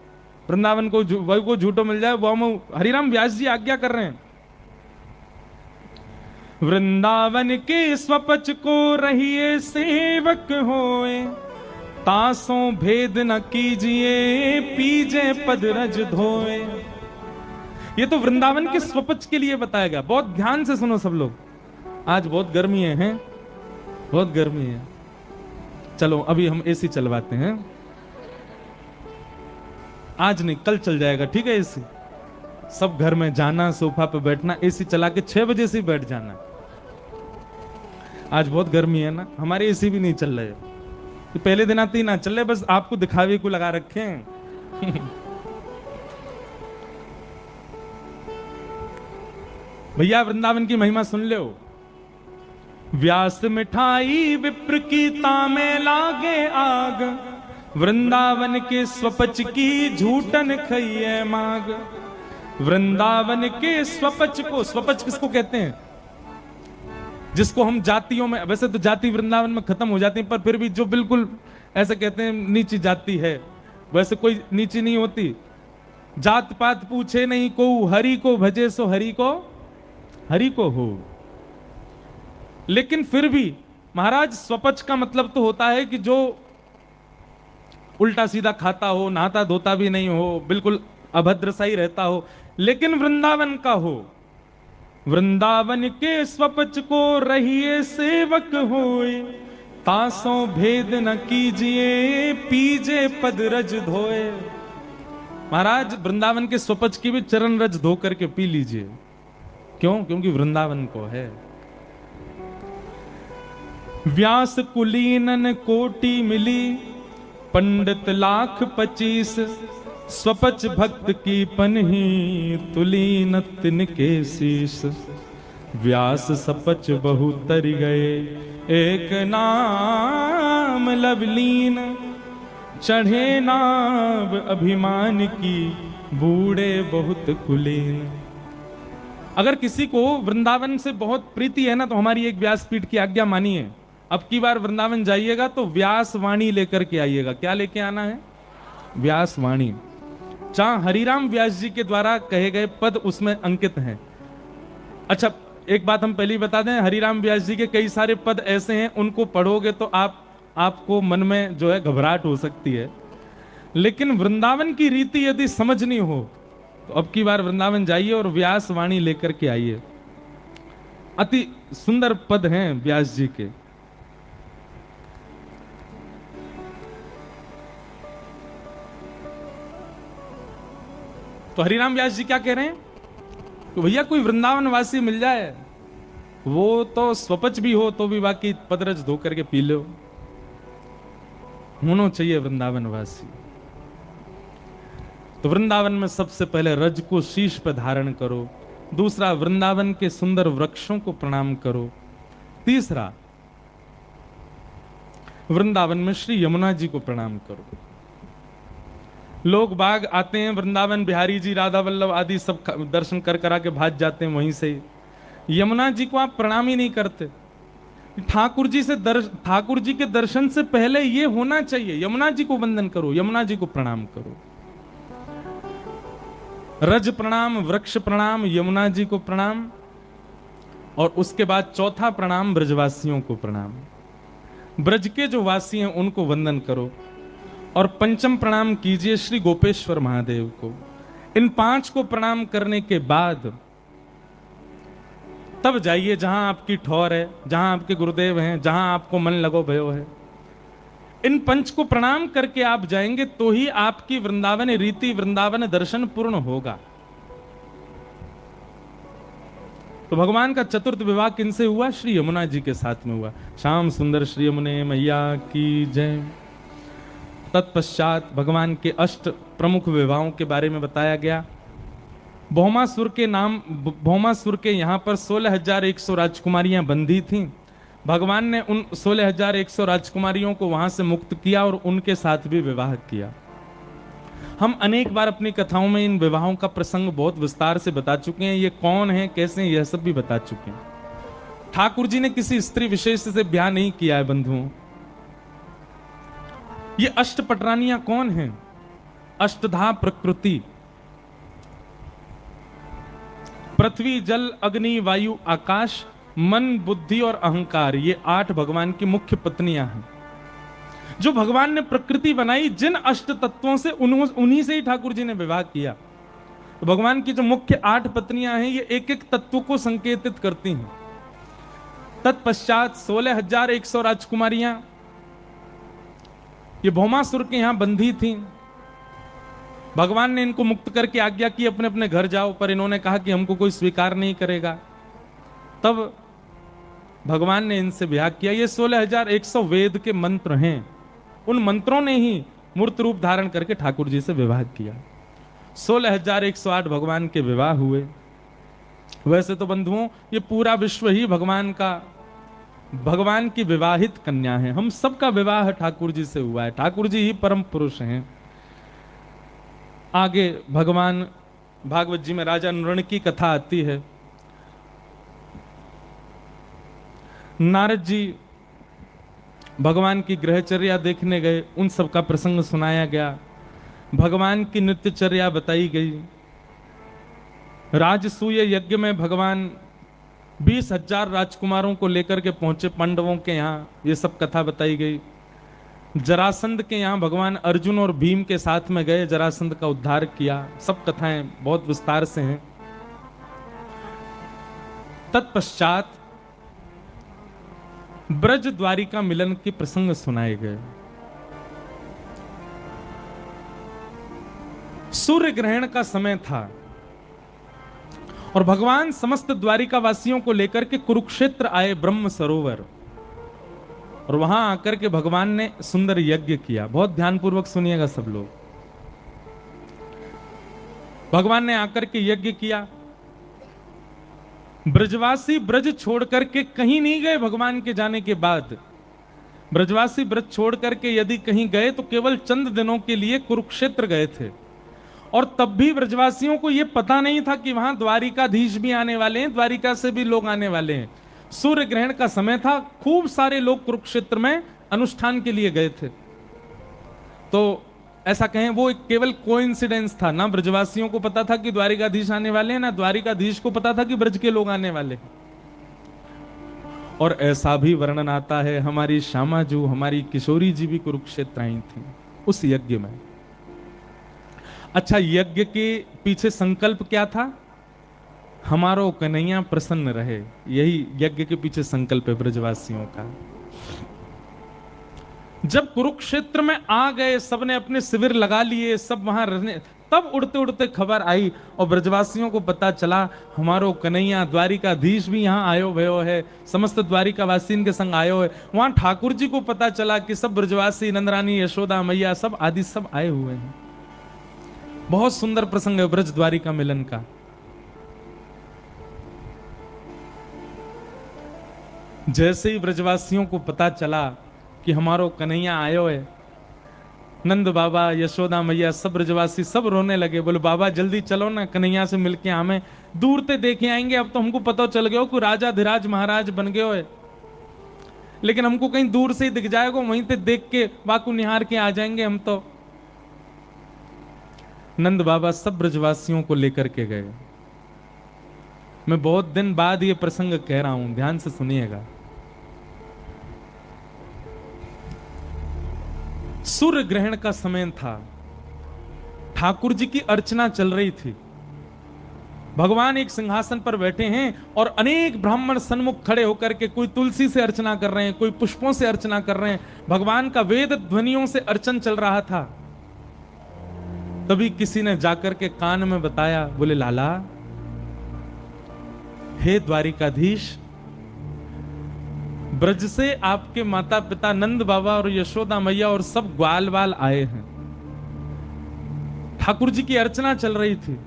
वृंदावन को वही को झूठो मिल जाए, वो हम हरिराम व्यास जी आज्ञा कर रहे हैं। वृंदावन के स्वपच को रहिए सेवक होए, तासों भेद न कीजिए पीजे पद रज धोए। ये तो वृंदावन के स्वपच के लिए बताया गया। बहुत ध्यान से सुनो सब लोग, आज बहुत गर्मी है, बहुत गर्मी है। चलो अभी हम एसी चलवाते हैं, आज नहीं कल चल जाएगा, ठीक है एसी। सब घर में जाना, सोफा पे बैठना, एसी चला के 6 बजे से बैठ जाना। आज बहुत गर्मी है ना, हमारे एसी भी नहीं चल रहे, तो पहले दिन आते ही ना चल रहे, बस आपको दिखावे को लगा रखे हैं। भैया वृंदावन की महिमा सुन लो। व्यास मिठाई विप्र की तामे लागे आग, वृंदावन के स्वपच की झूठन खइए माग। वृंदावन के स्वपच को, स्वपच किसको कहते हैं? जिसको हम जातियों में, वैसे तो जाति वृंदावन में खत्म हो जाती है, पर फिर भी जो बिल्कुल ऐसे कहते हैं नीची जाति है, वैसे कोई नीची नहीं होती। जात पात पूछे नहीं को, हरि को भजे सो हरि को हो। लेकिन फिर भी महाराज स्वपच का मतलब तो होता है कि जो उल्टा सीधा खाता हो, नहाता धोता भी नहीं हो, बिल्कुल अभद्र सा ही रहता हो, लेकिन वृंदावन का हो। वृंदावन के स्वपच को रहिए सेवक होए, तासों भेद न कीजिए, पीजे पद रज धोए। महाराज वृंदावन के स्वपच की भी चरण रज धो करके पी लीजिए। क्यों? क्योंकि वृंदावन को है। व्यास कुलीनन कोटि मिली, पंडित लाख 25, स्वपच भक्त की पनही, तुलीन तिनके शीश। व्यास सपच बहु तर गए, एक नाम लवलीन, चढ़े नाव अभिमान की, बूढ़े बहुत कुलीन। अगर किसी को वृंदावन से बहुत प्रीति है ना, तो हमारी एक व्यासपीठ की आज्ञा मानिए। अब की बार वृंदावन जाइएगा तो व्यास वाणी लेकर के आइएगा। क्या लेके आना है? व्यास वाणी। जहां हरिराम व्यास जी के द्वारा कहे गए पद उसमें अंकित हैं। अच्छा, एक बात हम पहले ही बता दें, हरिराम व्यास जी के कई सारे पद ऐसे हैं, उनको पढ़ोगे तो आपको मन में जो है घबराहट हो सकती है। लेकिन वृंदावन की रीति यदि समझनी हो तो अब की बार वृंदावन जाइए और व्यास वाणी लेकर के आइए। अति सुंदर पद हैं व्यास जी के। तो हरिराम व्यास जी क्या कह रहे हैं कि भैया कोई वृंदावन वासी मिल जाए, वो तो स्वपच भी हो तो भी बाकी पदरज धो करके पी लो। होना चाहिए वृंदावन वासी। तो वृंदावन में सबसे पहले रज को शीश पर धारण करो। दूसरा, वृंदावन के सुंदर वृक्षों को प्रणाम करो। तीसरा, वृंदावन में श्री यमुना जी को प्रणाम करो। लोग बाग आते हैं वृंदावन, बिहारी जी, राधा वल्लभ आदि सब दर्शन कर करा के भाग जाते हैं वहीं से। यमुना जी को आप प्रणाम ही नहीं करते। ठाकुर जी के दर्शन से पहले ये होना चाहिए, यमुना जी को वंदन करो, यमुना जी को प्रणाम करो। रज प्रणाम, वृक्ष प्रणाम, यमुना जी को प्रणाम, और उसके बाद चौथा प्रणाम ब्रजवासियों को प्रणाम। ब्रज के जो वासी हैं उनको वंदन करो, और पंचम प्रणाम कीजिए श्री गोपेश्वर महादेव को। इन 5 को प्रणाम करने के बाद तब जाइए जहां आपकी ठौर है, जहां आपके गुरुदेव हैं, जहां आपको मन लगो भयो है। इन 5 को प्रणाम करके आप जाएंगे तो ही आपकी वृंदावन रीति, वृंदावन दर्शन पूर्ण होगा। तो भगवान का चतुर्थ विवाह किनसे हुआ? श्री यमुना जी के साथ में हुआ। श्याम सुंदर श्री यमुने मैया की जय। तत्पश्चात भगवान के 8 प्रमुख विवाहों के बारे में बताया गया। भौमासुर के यहाँ पर 16,100 राजकुमारियां बंधी थीं। भगवान ने उन 16,100 राजकुमारियों को वहां से मुक्त किया और उनके साथ भी विवाह किया। हम अनेक बार अपनी कथाओं में इन विवाहों का प्रसंग बहुत विस्तार से बता चुके हैं। ये कौन है, कैसे, यह सब भी बता चुके हैं। ठाकुर जी ने किसी स्त्री विशेष से ब्याह नहीं किया है बंधुओं। ये अष्टपटरानियां कौन हैं? अष्टधा प्रकृति, पृथ्वी, जल, अग्नि, वायु, आकाश, मन, बुद्धि और अहंकार, ये 8 भगवान की मुख्य पत्नियां हैं। जो भगवान ने प्रकृति बनाई, जिन अष्ट तत्वों से उन्हीं से ही ठाकुर जी ने विवाह किया। तो भगवान की जो मुख्य 8 पत्नियां हैं, ये एक एक तत्व को संकेतित करती हैं। तत्पश्चात 16,100 राजकुमारियां ये भौमासुर के यहां बंधी थीं। भगवान ने इनको मुक्त करके आज्ञा की अपने अपने घर जाओ, पर इन्होंने कहा कि हमको कोई स्वीकार नहीं करेगा। तब भगवान ने इनसे विवाह किया। ये 16,100 वेद के मंत्र हैं, उन मंत्रों ने ही मूर्त रूप धारण करके ठाकुर जी से विवाह किया। 16,108 भगवान के विवाह हुए। वैसे तो बंधुओं ये पूरा विश्व ही भगवान की विवाहित कन्या है। हम सबका विवाह ठाकुर जी से हुआ है, ठाकुर जी ही परम पुरुष हैं। आगे भगवान भागवत जी में राजा नृण की कथा आती है। नारद जी भगवान की ग्रहचर्या देखने गए, उन सब का प्रसंग सुनाया गया, भगवान की नित्यचर्या बताई गई। राजसूय यज्ञ में भगवान 20,000 राजकुमारों को लेकर के पहुंचे पांडवों के यहाँ, ये सब कथा बताई गई। जरासंध के यहाँ भगवान अर्जुन और भीम के साथ में गए, जरासंध का उद्धार किया। सब कथाएं बहुत विस्तार से हैं। तत्पश्चात ब्रज द्वारिका मिलन के प्रसंग सुनाए गए। सूर्य ग्रहण का समय था और भगवान समस्त द्वारिका वासियों को लेकर के कुरुक्षेत्र आए, ब्रह्म सरोवर, और वहां आकर के भगवान ने सुंदर यज्ञ किया। बहुत ध्यानपूर्वक सुनिएगा सब लोग। भगवान ने आकर के यज्ञ किया। ब्रजवासी ब्रज छोड़ करके कहीं नहीं गए। भगवान के जाने के बाद ब्रजवासी ब्रज छोड़ करके यदि कहीं गए तो केवल चंद दिनों के लिए कुरुक्षेत्र गए थे, और तब भी ब्रजवासियों को यह पता नहीं था कि वहां द्वारिकाधीश भी आने वाले हैं, द्वारिका से भी लोग आने वाले हैं। सूर्य ग्रहण का समय था, खूब सारे लोग कुरुक्षेत्र में अनुष्ठान के लिए गए थे। तो ऐसा कहें वो एक केवल कोइंसिडेंस था, ना ब्रजवासियों को पता था कि द्वारिकाधीश आने वाले हैं, ना द्वारिकाधीश को पता था कि ब्रज के लोग आने वाले हैं। और ऐसा भी वर्णन आता है, हमारी श्यामा जो हमारी किशोरी जी भी कुरुक्षेत्र आई थी उस यज्ञ में। अच्छा, यज्ञ के पीछे संकल्प क्या था? हमारो कन्हैया प्रसन्न रहे, यही यज्ञ के पीछे संकल्प है ब्रजवासियों का। जब कुरुक्षेत्र में आ गए, सबने अपने शिविर लगा लिए, सब वहां रहने, तब उड़ते उड़ते खबर आई और ब्रजवासियों को पता चला हमारो कन्हैया द्वारिकाधीश भी यहाँ आयो भयो है, समस्त द्वारिकावासी इनके संग आयो है। वहां ठाकुर जी को पता चला कि सब ब्रजवासी, नंदरानी, यशोदा मैया, सब आदि सब आए हुए हैं। बहुत सुंदर प्रसंग है ब्रज द्वारिका मिलन का। जैसे ही ब्रजवासियों को पता चला कि हमारो कन्हैया आयो है, नंद बाबा, यशोदा मैया, सब ब्रजवासी सब रोने लगे। बोले बाबा जल्दी चलो ना, कन्हैया से मिलके हमें दूर से देखे आएंगे। अब तो हमको पता चल गया कि राजा धीराज महाराज बन गए हो, लेकिन हमको कहीं दूर से ही दिख जाएगा, वहीं से देख के वाकु निहार के आ जाएंगे हम तो। नंद बाबा सब ब्रजवासियों को लेकर के गए। मैं बहुत दिन बाद ये प्रसंग कह रहा हूं, ध्यान से सुनिएगा। सूर्य ग्रहण का समय था, ठाकुर जी की अर्चना चल रही थी। भगवान एक सिंहासन पर बैठे हैं और अनेक ब्राह्मण सन्मुख खड़े होकर के कोई तुलसी से अर्चना कर रहे हैं, कोई पुष्पों से अर्चना कर रहे हैं। भगवान का वेद ध्वनियों से अर्चन चल रहा था। तभी किसी ने जाकर के कान में बताया, बोले लाला, हे द्वारिकाधीश, ब्रज से आपके माता पिता नंद बाबा और यशोदा मैया और सब ग्वाल वाल आए हैं। ठाकुर जी की अर्चना चल रही थी।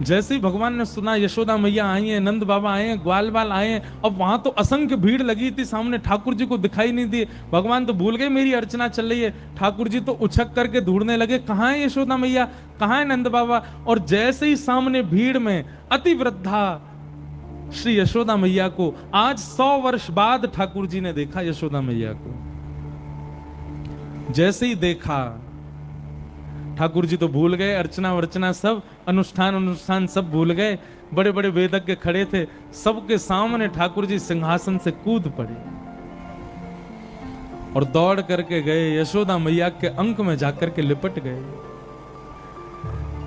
जैसे ही भगवान ने सुना यशोदा मैया आई हैं, नंद बाबा आए हैं, ग्वाल वाल आए हैं, अब वहां तो असंख्य भीड़ लगी थी, सामने ठाकुर जी को दिखाई नहीं दिए। भगवान तो भूल गए मेरी अर्चना चल रही है। ठाकुर जी तो उछक करके ढूंढने लगे, कहां है यशोदा मैया, कहां है नंद बाबा। और जैसे ही सामने भीड़ में अति वृद्धा श्री यशोदा मैया को, आज 100 वर्ष बाद ठाकुर जी ने देखा यशोदा मैया को। जैसे ही देखा, ठाकुर जी तो भूल गए, अर्चना वर्चना सब, अनुष्ठान सब भूल गए। बड़े बड़े वेदज्ञ खड़े थे, सबके सामने ठाकुर जी सिंहासन से कूद पड़े और दौड़ करके गए, यशोदा मैया के अंक में जाकर के लिपट गए।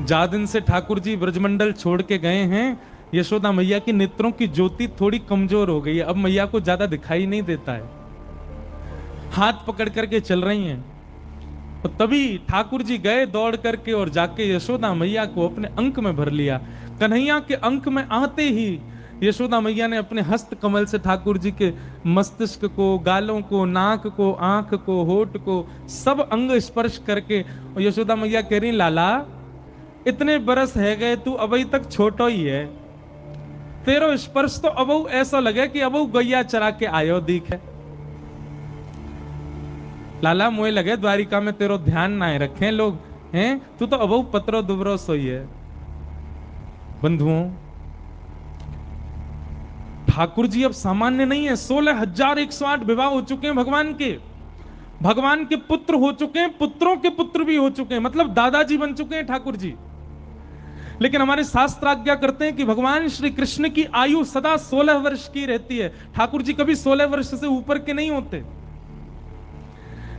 जा दिन से ठाकुर जी ब्रजमंडल छोड़ के गए हैं, यशोदा मैया की नेत्रों की ज्योति थोड़ी कमजोर हो गई है, अब मैया को ज्यादा दिखाई नहीं देता है। हाथ पकड़ करके चल रही हैं। और तभी ठाकुर जी गए दौड़ करके और जाके यशोदा मैया को अपने अंक में भर लिया। कन्हैया के अंक में आते ही यशोदा मैया ने अपने हस्त कमल से ठाकुर जी के मस्तिष्क को, गालों को, नाक को, आंख को, होठ को, सब अंग स्पर्श करके, और यशोदा मैया कह रही लाला इतने बरस है गए, तू अभी तक छोटो ही है, तेरो स्पर्श तो अब ऐसा लगे कि अब गैया चरा के आयो दिखे। लाला मोए लगे द्वारिका में तेरो ध्यान ना रखें लोग हैं, तू तो अब पत्रो दुबरो सोई है। बंधुओं, ठाकुर जी अब सामान्य नहीं है। 16,108 विवाह हो चुके हैं भगवान के पुत्र हो चुके हैं, पुत्रों के पुत्र भी हो चुके हैं, मतलब दादाजी बन चुके हैं ठाकुर जी। लेकिन हमारे शास्त्र आज्ञा करते हैं कि भगवान श्री कृष्ण की आयु सदा 16 वर्ष की रहती है। ठाकुर जी कभी 16 वर्ष से ऊपर के नहीं होते।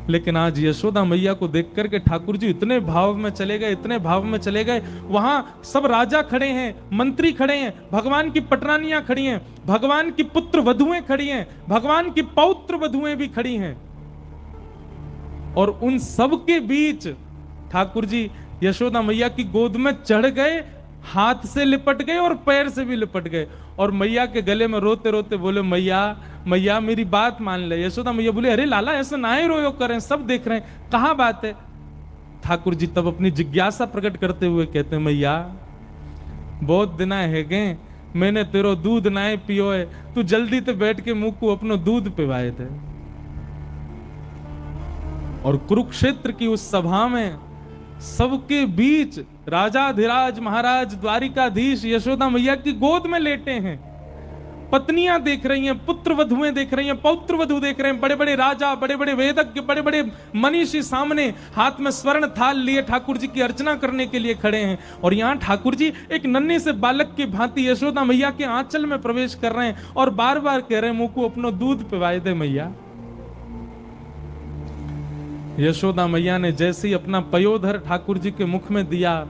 लेकिन आज यशोदा मैया को देख करके ठाकुर जी इतने भाव में चले गए, इतने भाव में चले गए। वहां सब राजा खड़े हैं, मंत्री खड़े हैं, भगवान की पटरानियां खड़ी हैं, भगवान की पुत्र वधुएं खड़ी हैं, भगवान की पौत्र वधुएं भी खड़ी हैं। और उन सब के बीच ठाकुर जी यशोदा मैया की गोद में चढ़ गए, हाथ से लिपट गए और पैर से भी लिपट गए, और मैया के गले में रोते रोते बोले मैया मैया मेरी बात मान ले। यशोदा मैया बोले अरे लाला ऐसा ना ही रोयो करें, सब देख रहे हैं, कहां बात है। ठाकुर जी तब अपनी जिज्ञासा प्रकट करते हुए कहते मैया बहुत दिन है गए, मैंने तेरो दूध नाए पियो है, तू जल्दी ते बैठ के मुंह को अपनो दूध पिवाए थे। और कुरुक्षेत्र की उस सभा में सबके बीच राजाधिराज महाराज द्वारिकाधीश यशोदा मैया की गोद में लेटे हैं। पत्नियां देख रही हैं, पुत्र वधुएं देख रही हैं, पौत्र वधु देख रहे हैं, बड़े बड़े राजा, बड़े बड़े वेदज्ञ, बड़े बड़े मनीषी सामने हाथ में स्वर्ण थाल लिए ठाकुर जी की अर्चना करने के लिए खड़े हैं। और यहां ठाकुर जी एक नन्हे से बालक की भांति यशोदा मैया के आंचल में प्रवेश कर रहे हैं और बार बार कह रहे हैं मुंह को अपनो दूध पिवाए दे मैया। यशोदा मैया ने जैसे ही अपना पयोधर ठाकुर जी के मुख में दिया,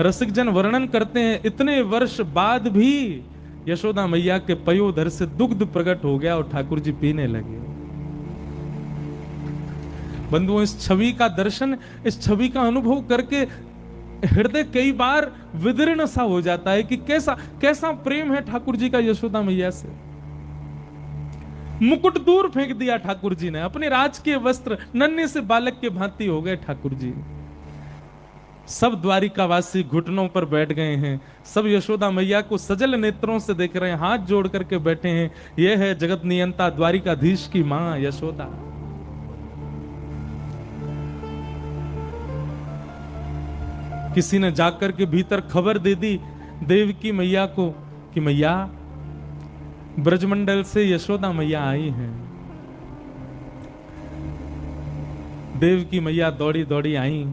रसिक जन वर्णन करते हैं इतने वर्ष बाद भी यशोदा मैया के पयोधर से दुग्ध प्रकट हो गया और ठाकुर जी पीने लगे। बंधुओं, इस छवि का दर्शन, इस छवि का अनुभव करके हृदय कई बार विदीर्ण सा हो जाता है कि कैसा कैसा प्रेम है ठाकुर जी का यशोदा मैया से। मुकुट दूर फेंक दिया ठाकुर जी ने, अपने राजकीय वस्त्र नन्हे से बालक के भांति हो गए ठाकुर जी। सब द्वारिकावासी घुटनों पर बैठ गए हैं, सब यशोदा मैया को सजल नेत्रों से देख रहे हैं, हाथ जोड़ करके बैठे हैं। यह है जगत नियंता द्वारिकाधीश की मां यशोदा। किसी ने जाकर के भीतर खबर दे दी देवकी मैया को कि मैया ब्रजमंडल से यशोदा मैया आई हैं। देवकी मैया दौड़ी दौड़ी आई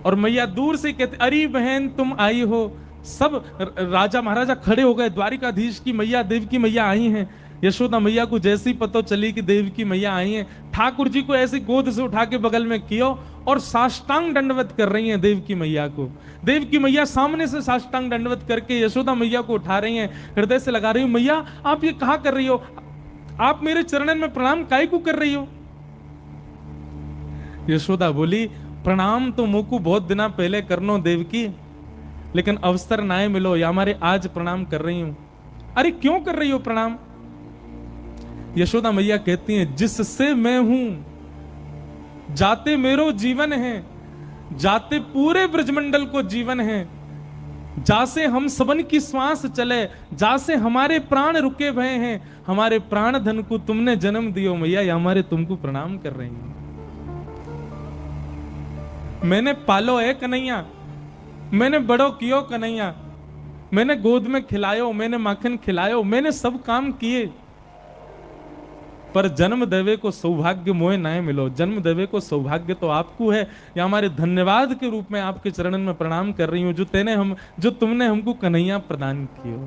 और मैया दूर से कहते अरे बहन तुम आई हो। सब राजा महाराजा खड़े हो गए, द्वारिकाधीश की मैया देवकी मैया आई हैं। यशोदा मैया को जैसी पता चली कि देवकी मैया आई हैं, ठाकुर जी को ऐसी गोद से उठा के बगल में किया और साष्टांग दंडवत कर रही हैं देवकी मैया को। देवकी मैया सामने से साष्टांग दंडवत करके यशोदा मैया को उठा रही हैं, हृदय से लगा रही हो मैया आप ये कहा कर रही हो, आप मेरे चरणन में प्रणाम काहे को कर रही हो। यशोदा बोली प्रणाम तो मुंह को बहुत दिना पहले करनो देवकी, लेकिन अवसर ना मिलो या हमारे आज प्रणाम कर रही हूं। अरे क्यों कर रही हो प्रणाम। यशोदा मैया कहती हैं जिससे मैं हूं जाते मेरो जीवन है, जाते पूरे ब्रजमंडल को जीवन है, जासे हम सबन की श्वास चले, जासे हमारे प्राण रुके भय हैं, हमारे प्राण धन को तुमने जन्म दियो मैया, या हमारे तुमको प्रणाम कर रही हैं। मैंने पालो है कन्हैया, मैंने बड़ो कियो कन्हैया, मैंने गोद में खिलायो, मैंने माखन खिलायो, मैंने सब काम किए, पर जन्म देवे को सौभाग्य मोए ना मिलो। जन्म देवे को सौभाग्य तो आपको है, या हमारे धन्यवाद के रूप में आपके चरणन में प्रणाम कर रही हूं जो तुमने हमको कन्हैया प्रदान किया।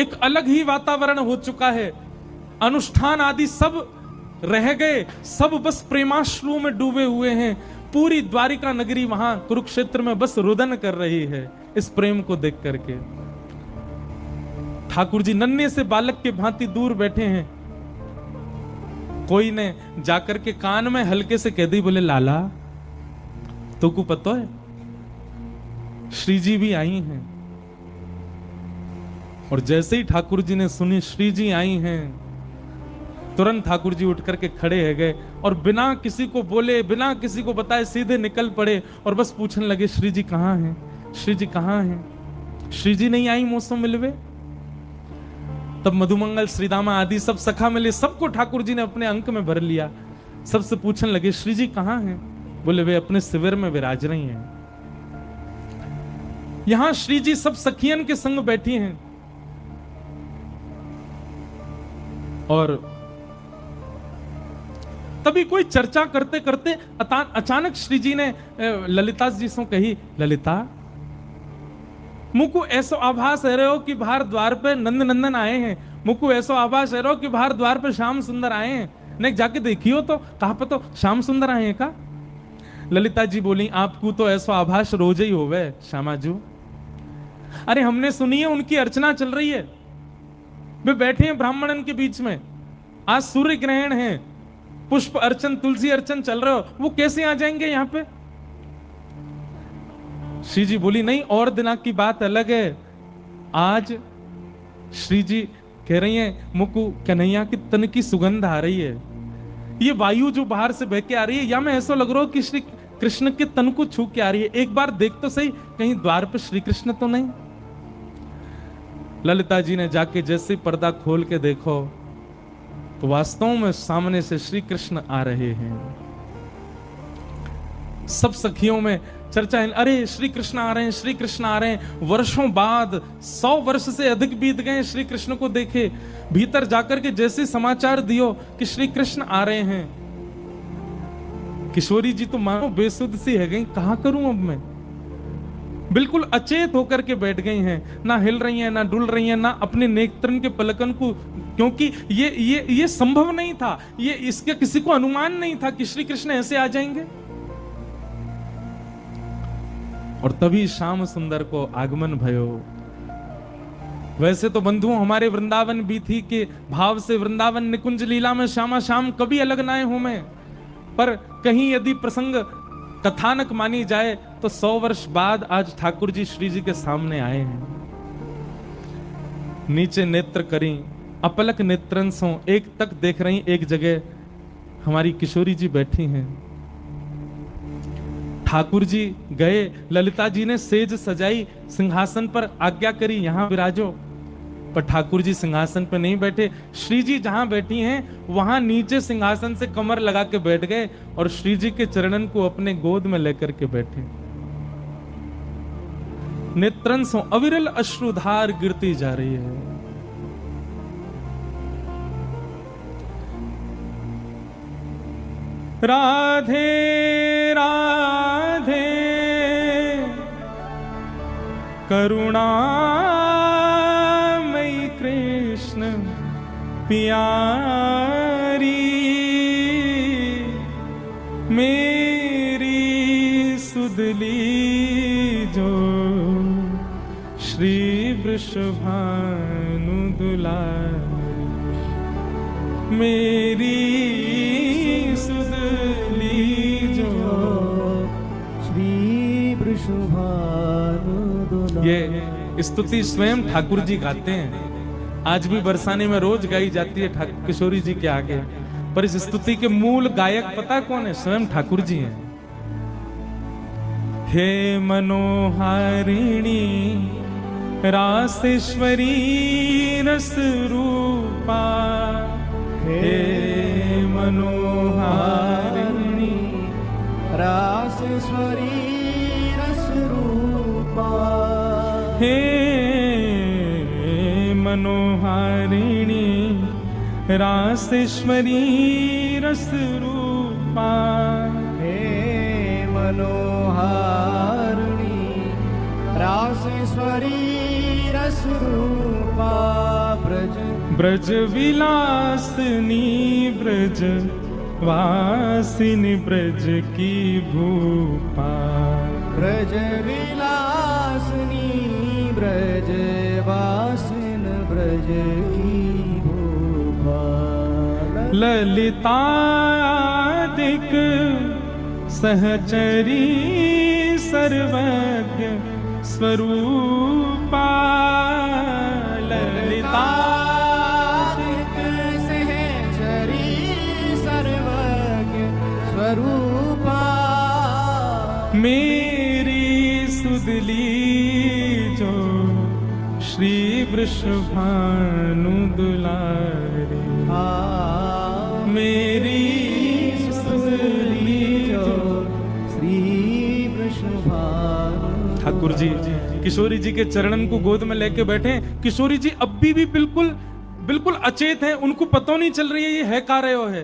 एक अलग ही वातावरण हो चुका है, अनुष्ठान आदि सब रह गए, सब बस प्रेमाश्रुओं में डूबे हुए हैं। पूरी द्वारिका नगरी वहां कुरुक्षेत्र में बस रुदन कर रही है इस प्रेम को देख करके। ठाकुर जी नन्हे से बालक के भांति दूर बैठे हैं कोई ने जाकर के कान में हल्के से कह दी, बोले लाला तो को पता है श्री जी भी आई हैं। और जैसे ही ठाकुर जी ने सुनी श्री जी आई हैं, तुरंत ठाकुर जी उठ करके खड़े हो गए और बिना किसी को बोले, बिना किसी को बताए सीधे निकल पड़े और बस पूछने लगे श्री जी कहाँ हैं, श्री जी कहाँ हैं, श्री जी नहीं आई मौसम मिलवे। तब मधुमंगल, श्रीदामा आदि सब सखा मिले, सबको ठाकुर जी ने अपने अंक में भर लिया। सबसे पूछने लगे श्री जी कहाँ हैं, बोले वे अपने शिविर में विराज रही हैं। यहां श्री जी सब सखियन के संग बैठी हैं और तभी कोई चर्चा करते करते अचानक श्री जी ने ललिता जी से कही, ललिता मुझको ऐसा आभास है रहे हो कि बाहर द्वार पे नंद नंदन आए हैं, मुझको ऐसा आभास है रहे हो कि बाहर द्वार पे श्याम सुंदर आए हैं, नहीं जाके देखियो तो कहां पे तो श्याम सुंदर आए हैं का। ललिता जी बोली, आपको तो ऐसा आभास रोज ही होवे श्यामाजू। अरे हमने सुनी है उनकी अर्चना चल रही है, वे बैठे हैं ब्राह्मणन के बीच में, आज सूर्य ग्रहण है, पुष्प अर्चन तुलसी अर्चन चल रहा हो, वो कैसे आ जाएंगे यहाँ पे। श्री जी बोली, नहीं और दिना की बात अलग है, आज श्री जी कह रही हैं मुकु कन्हैया की तन की सुगंध आ रही है, ये वायु जो बाहर से बह के आ रही है, या मैं ऐसा लग रहा हूं कि श्री कृष्ण के तन को छू के आ रही है, एक बार देख तो सही कहीं द्वार पर श्री कृष्ण तो नहीं। ललिता जी ने जाके जैसे पर्दा खोल के देखो तो वास्तव में सामने से श्री कृष्ण आ रहे हैं। सब सखियों में चर्चा है, अरे श्री कृष्ण आ रहे हैं, श्री कृष्ण आ रहे हैं। वर्षों बाद 100 वर्ष से अधिक बीत गए श्री कृष्ण को देखे। भीतर जाकर के जैसे समाचार दियो कि श्री कृष्ण आ रहे हैं, किशोरी जी तो मानो बेसुध सी है गई, कहां करूं अब मैं। बिल्कुल अचेत होकर के बैठ गई हैं, ना हिल रही हैं, ना डुल रही हैं, ना अपने नेत्रन के पलकन को, क्योंकि ये संभव नहीं था, ये इसके किसी को अनुमान नहीं था कि श्री कृष्ण ऐसे आ जाएंगे। और तभी श्याम सुंदर को आगमन भयो। वैसे तो बंधुओं हमारे वृंदावन भी थी कि भाव से वृंदावन निकुंज लीला में श्यामा श्याम कभी अलग ना हो मैं, पर कहीं यदि प्रसंग कथानक मानी जाए तो 100 वर्ष बाद आज ठाकुर जी श्री जी के सामने आए हैं। नीचे नेत्र करी, अपलक नेत्रन सो एक तक देख रही, एक जगह हमारी किशोरी जी बैठी हैं। ठाकुर जी गए, ललिता जी ने सेज सजाई, सिंहासन पर आज्ञा करी यहां विराजो, पर ठाकुर जी सिंहासन पर नहीं बैठे। श्री जी जहां बैठी हैं वहां नीचे सिंहासन से कमर लगा के बैठ गए और श्री जी के चरणन को अपने गोद में लेकर के बैठे। नेत्रन से अविरल अश्रुधार गिरती जा रही है। राधे राधे करुणामयी कृष्ण प्यारी, मेरी सुधली जो श्री वृषभानु दुलारी, मेरी सुधली जो श्री वृषभानु दुलारी। ये स्तुति स्वयं ठाकुर जी गाते हैं, आज भी बरसाने में रोज गाई जाती है किशोरी जी के आगे, पर इस स्तुति के मूल गायक पता कौन है? स्वयं ठाकुर जी हैं। हे मनोहारिणी रासेश्वरी रस रूपा, हे मनोहारिणी रासेश्वरी रस रूपा, हे मनोहारिणी रासेश्वरी रस रूपा, हे मनोहारिणी रासेश्वरी रस रूपा। ब्रज ब्रज विलासनी ब्रज वासिनी ब्रज की भूपा, ब्रज विलासनी ब्रज वासिन ब्रज की भूपा। ललितादिक सहचरी सर्वज्ञ स्वरूपा ललिता सहचरी सर्वज्ञ स्वरूपा मेरी सुदली जो श्री वृषभानु दुलारी मेरी सुदली जो श्री वृषभानु। ठाकुर जी किशोरी जी के चरणन को गोद में लेके बैठे। किशोरी जी अब भी बिल्कुल अचेत हैं, उनको पता नहीं चल रही है ये है का रहे हो है।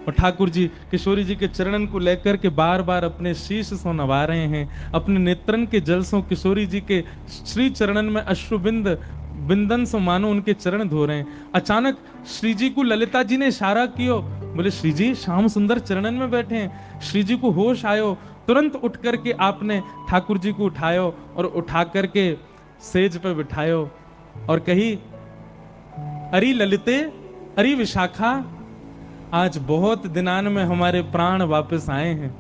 और ठाकुर जी किशोरी जी के चरणन को लेकर के बार बार अपने शीश से नवा रहे हैं, अपने नेत्रन के जल से किशोरी जी के श्री चरणन में अश्रुबिंद बिंदन से मानो उनके चरण धो रहे हैं। अचानक श्री जी को ललिता जी ने इशारा किया, बोले श्री जी श्याम सुंदर चरणन में बैठे हैं। श्री जी को होश आयो, तुरंत उठ करके आपने ठाकुर जी को उठायो और उठा करके सेज पे बिठायो और कही, अरे ललिते, अरे विशाखा, आज बहुत दिनान में हमारे प्राण वापस आए हैं,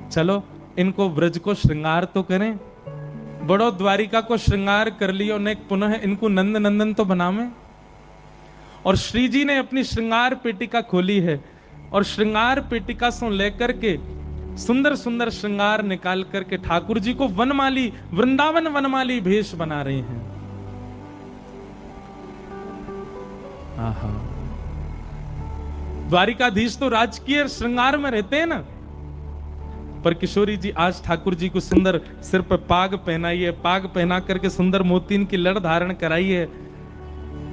चलो इनको ब्रज को श्रृंगार तो करें। बड़ो द्वारिका को श्रृंगार कर लियो ने पुनः इनको नंद नंदन तो बनावे। और श्री जी ने अपनी श्रृंगार पेटिका खोली है और श्रृंगार पेटिका से लेकर के सुंदर सुंदर श्रृंगार निकाल करके ठाकुर जी को वनमाली, वृंदावन वनमाली भेष बना रहे हैं। आहा, द्वारिकाधीश तो राजकीय श्रृंगार में रहते हैं ना, पर किशोरी जी आज ठाकुर जी को सुंदर सिर पर पाग पहनाइए, पाग पहना करके सुंदर मोतीन की लड़ धारण कराइए,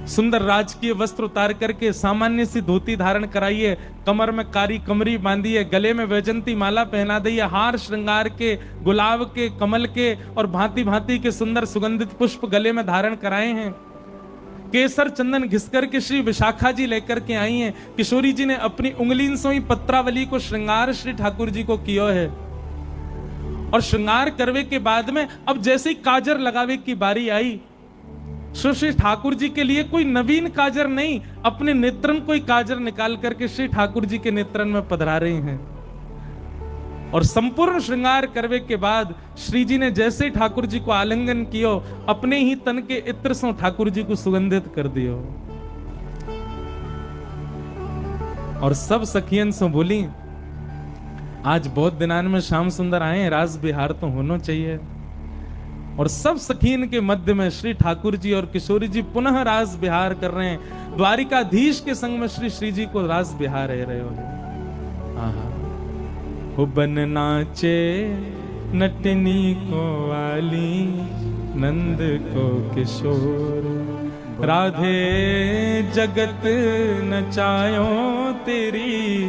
सुंदर राजकीय वस्त्र उतार करके सामान्य सी धोती धारण कराइए, कमर में कारी कमरी बांधिए, गले में वैजंती माला पहना दिए, हार श्रृंगार के, गुलाब के, कमल के और भांति भांति के सुंदर सुगंधित पुष्प गले में धारण कराए हैं। केसर चंदन घिस करके श्री विशाखा जी लेकर के आई हैं। किशोरी जी ने अपनी उंगली से ही पत्रावली को श्रृंगार श्री ठाकुर जी को किया है। और श्रृंगार करवे के बाद में अब जैसे ही काजर लगावे की बारी आई, श्री ठाकुर जी के लिए कोई नवीन काजर नहीं, अपने नेत्रन कोई काजर निकाल करके श्री ठाकुर जी के नेत्रन में पधरा रहे हैं। और संपूर्ण श्रृंगार करवे के बाद श्री जी ने जैसे ठाकुर जी को आलिंगन कियो, अपने ही तन के इत्र से ठाकुर जी को सुगंधित कर दियो। और सब सखियन से बोली, आज बहुत दिनान में श्याम सुंदर आए, रास बिहार तो होना चाहिए। और सब सखियन के मध्य में श्री ठाकुर जी और किशोरी जी पुनः रास बिहार कर रहे हैं। द्वारिकाधीश के संग में श्री जी को रास बिहार रहे हो। आहा, हो बन नाचे नटनी को वाली, नंद को किशोर, राधे जगत नचायो तेरी,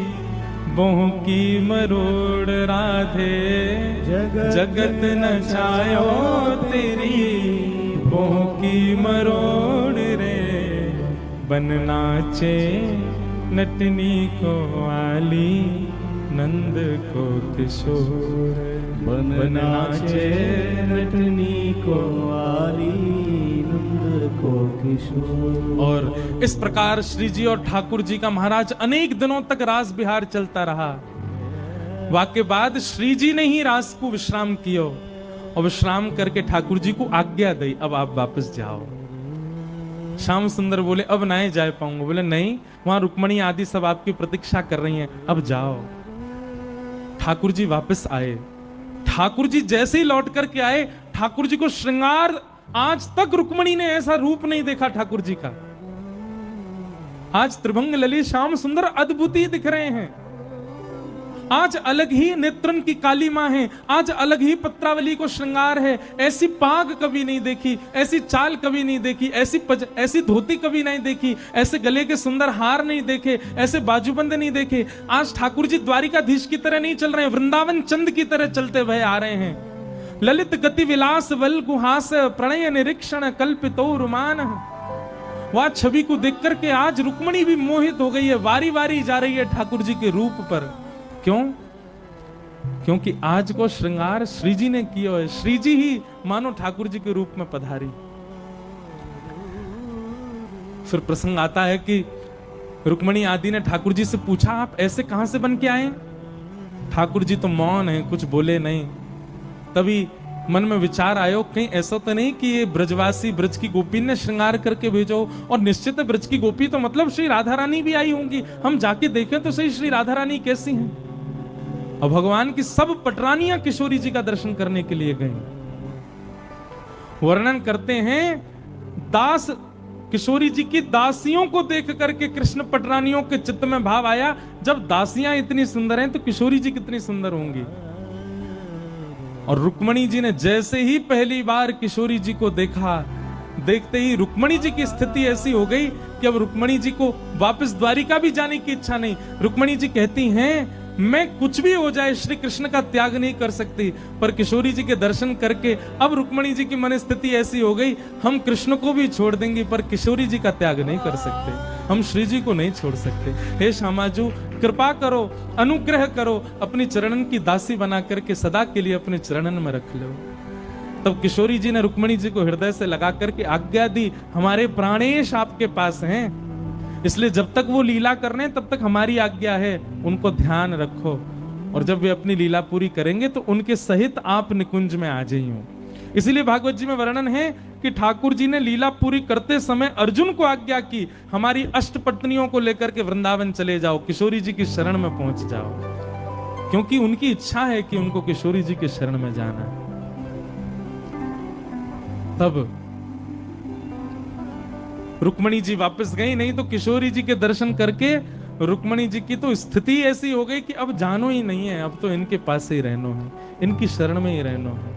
बोह की मरोड़, राधे जगत नचायो तेरी, बोह की मरोड़ रे। बन नाचे नटनी को वाली, नंद को किशोर, बन नाचे नटनी को वाली, नंद को किशोर। और इस प्रकार श्री जी और ठाकुर जी का महाराज अनेक दिनों तक रास बिहार चलता रहा। वाके बाद श्री जी ने ही रास को विश्राम किया और विश्राम करके ठाकुर जी को आज्ञा दी, अब आप वापस जाओ। श्याम सुंदर बोले, अब नहीं जा पाऊंगा। बोले नहीं, वहां रुक्मणी आदि सब आपकी प्रतीक्षा कर रही हैं, अब जाओ। ठाकुर जी वापस आए। ठाकुर जी जैसे ही लौट करके आए, ठाकुर जी को श्रृंगार, आज तक रुक्मणी ने ऐसा रूप नहीं देखा ठाकुर जी का। आज त्रिभंग ललित श्याम सुंदर अद्भुत ही दिख रहे हैं। आज अलग ही नेत्रन की काली मां है, आज अलग ही पत्रावली को श्रृंगार है। ऐसी पाग कभी नहीं देखी, ऐसी चाल कभी नहीं देखी, ऐसी धोती कभी नहीं देखी, ऐसे गले के सुंदर हार नहीं देखे, ऐसे बाजूबंद नहीं देखे। आज ठाकुर जी द्वारिकाधीश की तरह नहीं चल रहे हैं, वृंदावन चंद की तरह चलते हुए आ रहे हैं। ललित गति विलास वल गुहास, प्रणय निरीक्षण कल्पितो रुमान। वह छवि को देख करके आज रुक्मणी भी मोहित हो गई है, वारी वारी जा रही है ठाकुर जी के रूप पर। क्यों? क्योंकि आज को श्रृंगार श्री जी ने किया है। श्री जी ही मानो ठाकुर जी के रूप में पधारी। फिर प्रसंग आता है कि रुक्मणी आदि ने ठाकुर जी से पूछा, आप ऐसे कहां से बन के आए? ठाकुर जी तो मौन है, कुछ बोले नहीं। तभी मन में विचार आयो, कहीं ऐसा तो नहीं कि ये ब्रजवासी ब्रज की गोपी ने श्रृंगार करके भेजो, और निश्चित है ब्रज की गोपी तो मतलब श्री राधा रानी भी आई होंगी, हम जाके देखें तो सही श्री राधा रानी कैसी हैं। और भगवान की सब पटरानियां किशोरी जी का दर्शन करने के लिए गई। वर्णन करते हैं, दास किशोरी जी की दासियों को देख करके कृष्ण पटरानियों के चित्त में भाव आया, जब दासियां इतनी सुंदर हैं तो किशोरी जी कितनी सुंदर होंगी। और रुक्मणी जी ने जैसे ही पहली बार किशोरी जी को देखा, देखते ही रुक्मणी जी की स्थिति ऐसी हो गई कि अब रुक्मणी जी को वापस द्वारिका भी जाने की इच्छा नहीं। रुक्मणी जी कहती हैं, मैं कुछ भी हो जाए श्री कृष्ण का त्याग नहीं कर सकती, पर किशोरी जी के दर्शन करके अब रुक्मणी जी की मन स्थिति ऐसी हो गई, हम कृष्ण को भी छोड़ देंगे पर किशोरी जी का त्याग नहीं कर सकते, हम श्री जी को नहीं छोड़ सकते। हे श्यामाजू, कृपा करो, अनुग्रह करो, अपनी चरणन की दासी बना करके सदा के लिए अपने चरणन में रख लो। तब किशोरी जी ने रुक्मणी जी को हृदय से लगा करके आज्ञा दी, हमारे प्राणेश आपके पास हैं, इसलिए जब तक वो लीला कर रहे हैं तब तक हमारी आज्ञा है, उनको ध्यान रखो, और जब वे अपनी लीला पूरी करेंगे तो उनके सहित आप निकुंज में आ जाइयो। इसीलिए भागवत जी में वर्णन है कि ठाकुर जी ने लीला पूरी करते समय अर्जुन को आज्ञा की, हमारी अष्ट पत्नियों को लेकर के वृंदावन चले जाओ, किशोरी जी की शरण में पहुंच जाओ, क्योंकि उनकी इच्छा है कि उनको किशोरी जी की शरण में जाना है। तब रुक्मणी जी वापस गई, नहीं तो किशोरी जी के दर्शन करके रुक्मणी जी की तो स्थिति ऐसी हो गई कि अब जानो ही नहीं है, अब तो इनके पास ही रहनो है, इनकी शरण में ही रहनो है।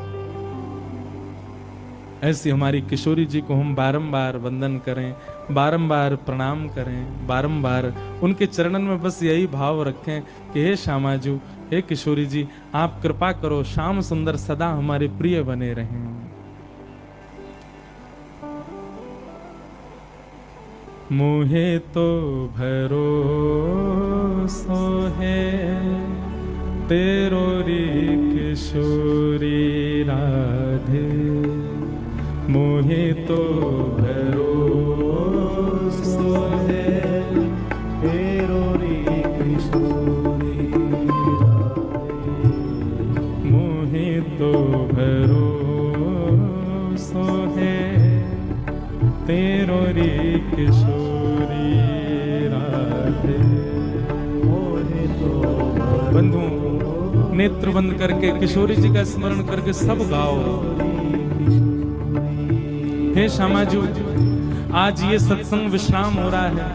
ऐसी हमारी किशोरी जी को हम बारंबार वंदन करें, बारंबार प्रणाम करें, बारंबार उनके चरणन में बस यही भाव रखें कि हे श्यामाजू, हे किशोरी जी, आप कृपा करो, श्याम सुंदर सदा हमारे प्रिय बने रहें। मुहे तो भरोसो है तेरो री किशोरी राधे, मुहे तो भरोसो है तेरो री किशोरी राधे, मुहे तो भरोसो है तेरो री किशोरी राधे। बंधु नेत्र बंद करके किशोरी जी का स्मरण करके सब गाओ। हे श्यामाजू, आज ये सत्संग विश्राम हो रहा है,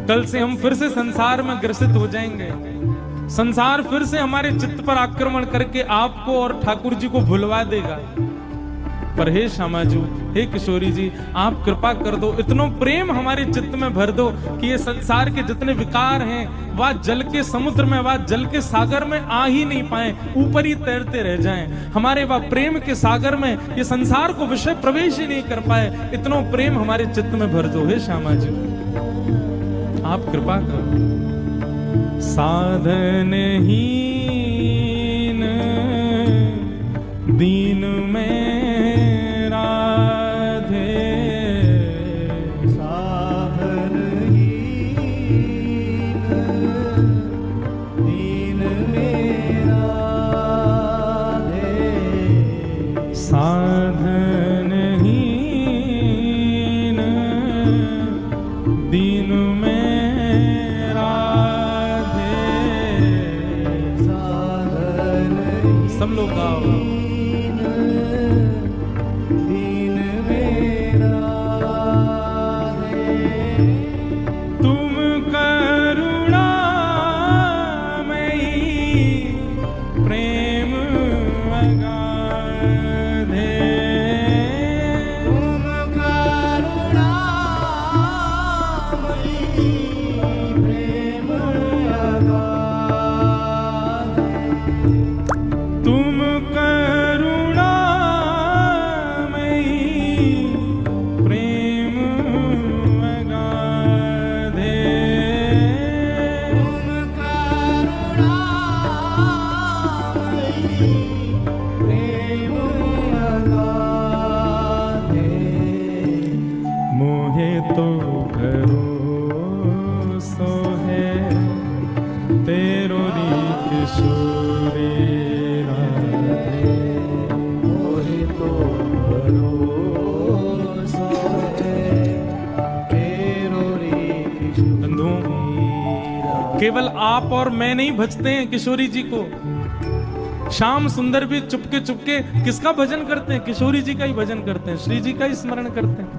कल से हम फिर से संसार में ग्रसित हो जाएंगे, संसार फिर से हमारे चित्त पर आक्रमण करके आपको और ठाकुर जी को भुलवा देगा। पर हे श्यामाजू, हे किशोरी जी, आप कृपा कर दो, इतनो प्रेम हमारे चित्त में भर दो कि ये संसार के जितने विकार हैं वह जल के समुद्र में, वह जल के सागर में आ ही नहीं पाए, ऊपर ही तैरते रह जाएं। हमारे वह प्रेम के सागर में ये संसार को विषय प्रवेश ही नहीं कर पाए, इतनो प्रेम हमारे चित्त में भर दो। हे श्यामाजू, आप कृपा करो। साधनहीन दीन में साधनहीन दीन में राधे, सब लोग गाओ। दीन में राधे, तुम करुणामयी प्रेम केवल आप और मैं नहीं भजते हैं किशोरी जी को, श्याम सुंदर भी चुपके चुपके किसका भजन करते हैं? किशोरी जी का ही भजन करते हैं, श्री जी का ही स्मरण करते हैं।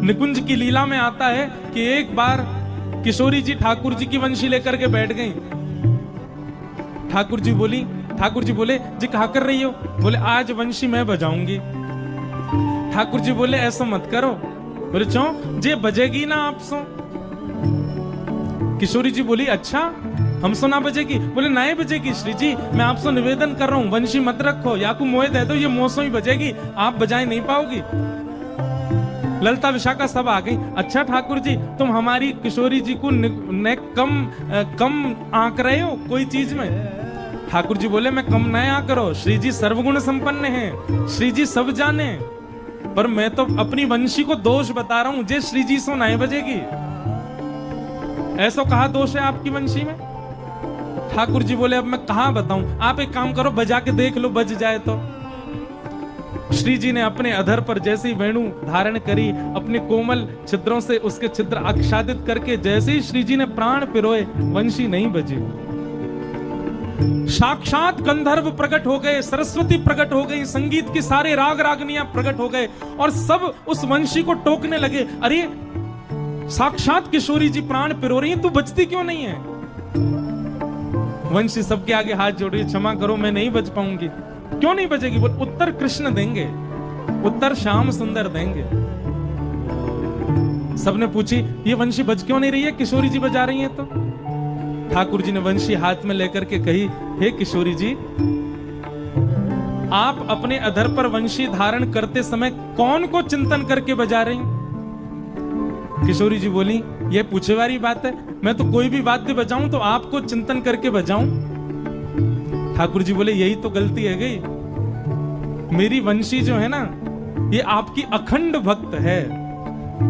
निकुंज की लीला में आता है कि एक बार किशोरी जी ठाकुर जी की वंशी लेकर के बैठ गई। ठाकुर जी बोले जी कहा कर रही हो? बोले आज वंशी मैं बजाऊंगी। ठाकुर जी बोले ऐसा मत करो। बोले क्यों? जे बजेगी ना आप सो। किशोरी जी बोली अच्छा हम सो ना बजेगी? बोले नहीं बजेगी श्री जी, मैं आपसे निवेदन कर रहा हूं वंशी मत रखो, या को मोए दे दो, ये मोसो ही बजेगी, आप बजाए नहीं पाओगी। ललिता विशाखा सब आ गई। अच्छा ठाकुर जी तुम हमारी किशोरी जी को कम आंक रहे हो कोई चीज में? ठाकुर जी बोले मैं कम न आ करो, श्री जी सर्वगुण संपन्न हैं, श्री जी सब जाने, पर मैं तो अपनी वंशी को दोष बता रहा हूं, जे श्री जी सो नहीं बजेगी। ऐसा कहा दोष है आपकी वंशी में? ठाकुर जी बोले अब मैं कहां बताऊं, आप एक काम करो बजा के देख लो, बज जाए तो। श्री जी ने अपने अधर पर जैसे ही वेणु धारण करी, अपने कोमल छिद्रों से उसके छिद्र आच्छादित करके जैसे ही श्री जी ने प्राण पिरोए, वंशी नहीं बजी। साक्षात गंधर्व प्रकट हो गए, सरस्वती प्रकट हो गई, संगीत की सारे राग रागनियां प्रकट हो गए और सब उस वंशी को टोकने लगे, अरे साक्षात किशोरी जी प्राण पिरो रही है, तू बजती क्यों नहीं है? वंशी सबके आगे हाथ जोड़ रही है, क्षमा करो मैं नहीं बज पाऊंगी। क्यों नहीं बजेगी? बोल उत्तर कृष्ण देंगे, उत्तर श्याम सुंदर देंगे। सबने पूछी ये वंशी बज क्यों नहीं रही है? किशोरी जी बजा रही है तो। ठाकुर जी ने वंशी हाथ में लेकर के कही, हे किशोरी जी आप अपने अधर पर वंशी धारण करते समय कौन को चिंतन करके बजा रही? किशोरी जी बोली ये पूछे वाली बात है, मैं तो कोई भी वाद्य बजाऊं तो आपको चिंतन करके बजाऊं। ठाकुर जी बोले यही तो गलती है गई, मेरी वंशी जो है ना ये आपकी अखंड भक्त है।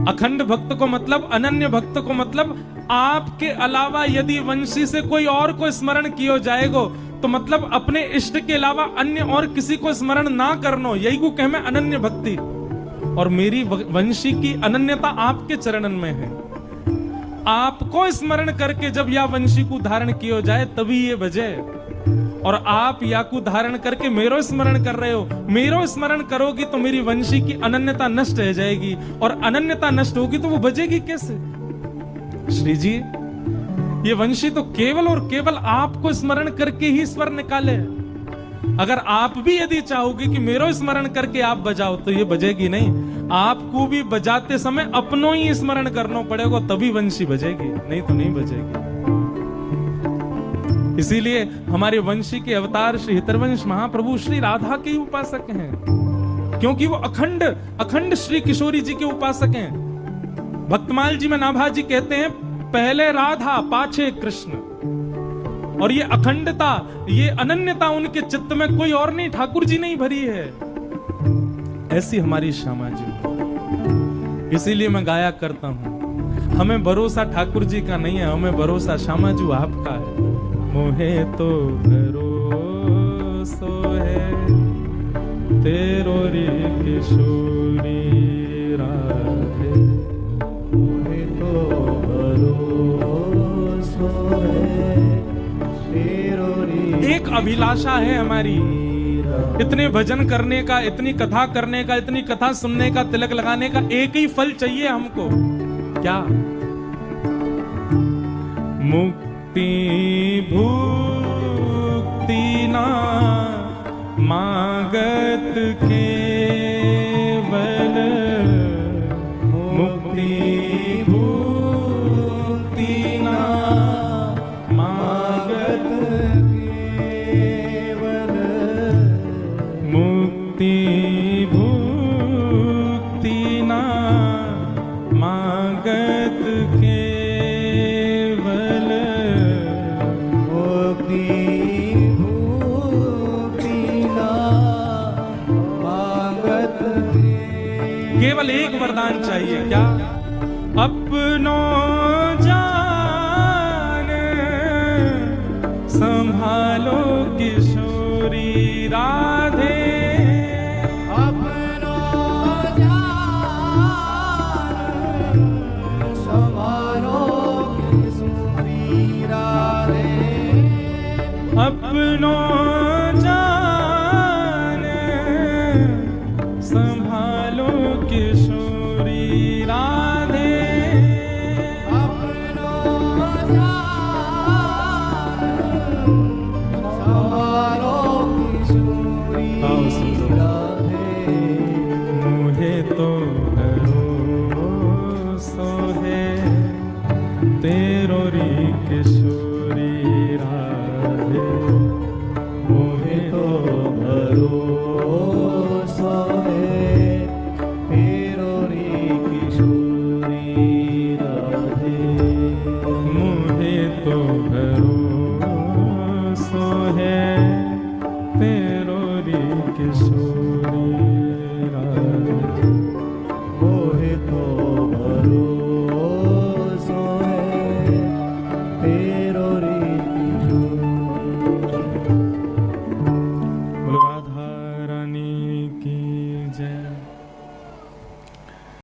अखंड भक्त को मतलब, अनन्य भक्त को मतलब, आपके अलावा यदि वंशी से कोई और को स्मरण किया जाएगा तो मतलब अपने इष्ट के अलावा अन्य और किसी को स्मरण ना करनो, यही को कहे मैं अनन्य भक्ति। और मेरी वंशी की अनन्यता आपके चरणन में है। आपको स्मरण करके जब यह वंशी को धारण किया जाए तभी ये बजे, और आप या को धारण करके मेरो स्मरण कर रहे हो। मेरो स्मरण करोगी तो मेरी वंशी की अनन्यता नष्ट हो जाएगी, और अनन्यता नष्ट होगी तो वो बजेगी कैसे? श्री जी ये वंशी तो केवल और केवल आपको स्मरण करके ही स्वर निकाले। अगर आप भी यदि चाहोगे कि मेरो स्मरण करके आप बजाओ तो ये बजेगी नहीं, आपको भी बजाते समय अपनों ही स्मरण करना पड़ेगा तभी वंशी बजेगी, नहीं तो नहीं बजेगी। इसीलिए हमारे वंशी के अवतार श्री हितरवंश महाप्रभु श्री राधा के उपासक हैं, क्योंकि वो अखंड अखंड श्री किशोरी जी के उपासक हैं। भक्तमाल जी में नाभा जी कहते हैं पहले राधा पाछे कृष्ण, और ये अखंडता, ये अनन्यता उनके चित्त में कोई और नहीं, ठाकुर जी नहीं भरी है। ऐसी हमारी श्यामा जी। इसीलिए मैं गाया करता हूं, हमें भरोसा ठाकुर जी का नहीं है, हमें भरोसा श्यामा जी आपका है। मोहे तो भरोसो है तेरो रे किशोरी राधे, मोहे तो भरोसो है तेरो रे। एक अभिलाषा है हमारी, इतने भजन करने का, इतनी कथा करने का, इतनी कथा सुनने का, तिलक लगाने का एक ही फल चाहिए हमको, क्या? मुक्ति भुक्ति ना मांगत केवल, मुक्ति भुक्ति ना मांगत केवल, मुक्ति भुक्ति ना मांगत केवल, मुक्ति भुक्ति ना मांगत केवल एक वरदान चाहिए, क्या? अपनो जान संभालो किशोरी राधे, अपनो जान संभालो किशोरी अपनो जान संभालो किशोरी राधे अपनो संभालो किशोरी राधे मुझे तो भरोसो है तेरो री किशोरी राधे मुझे तो भरोसा है तेरो रे किशोरी राधे मुझे तो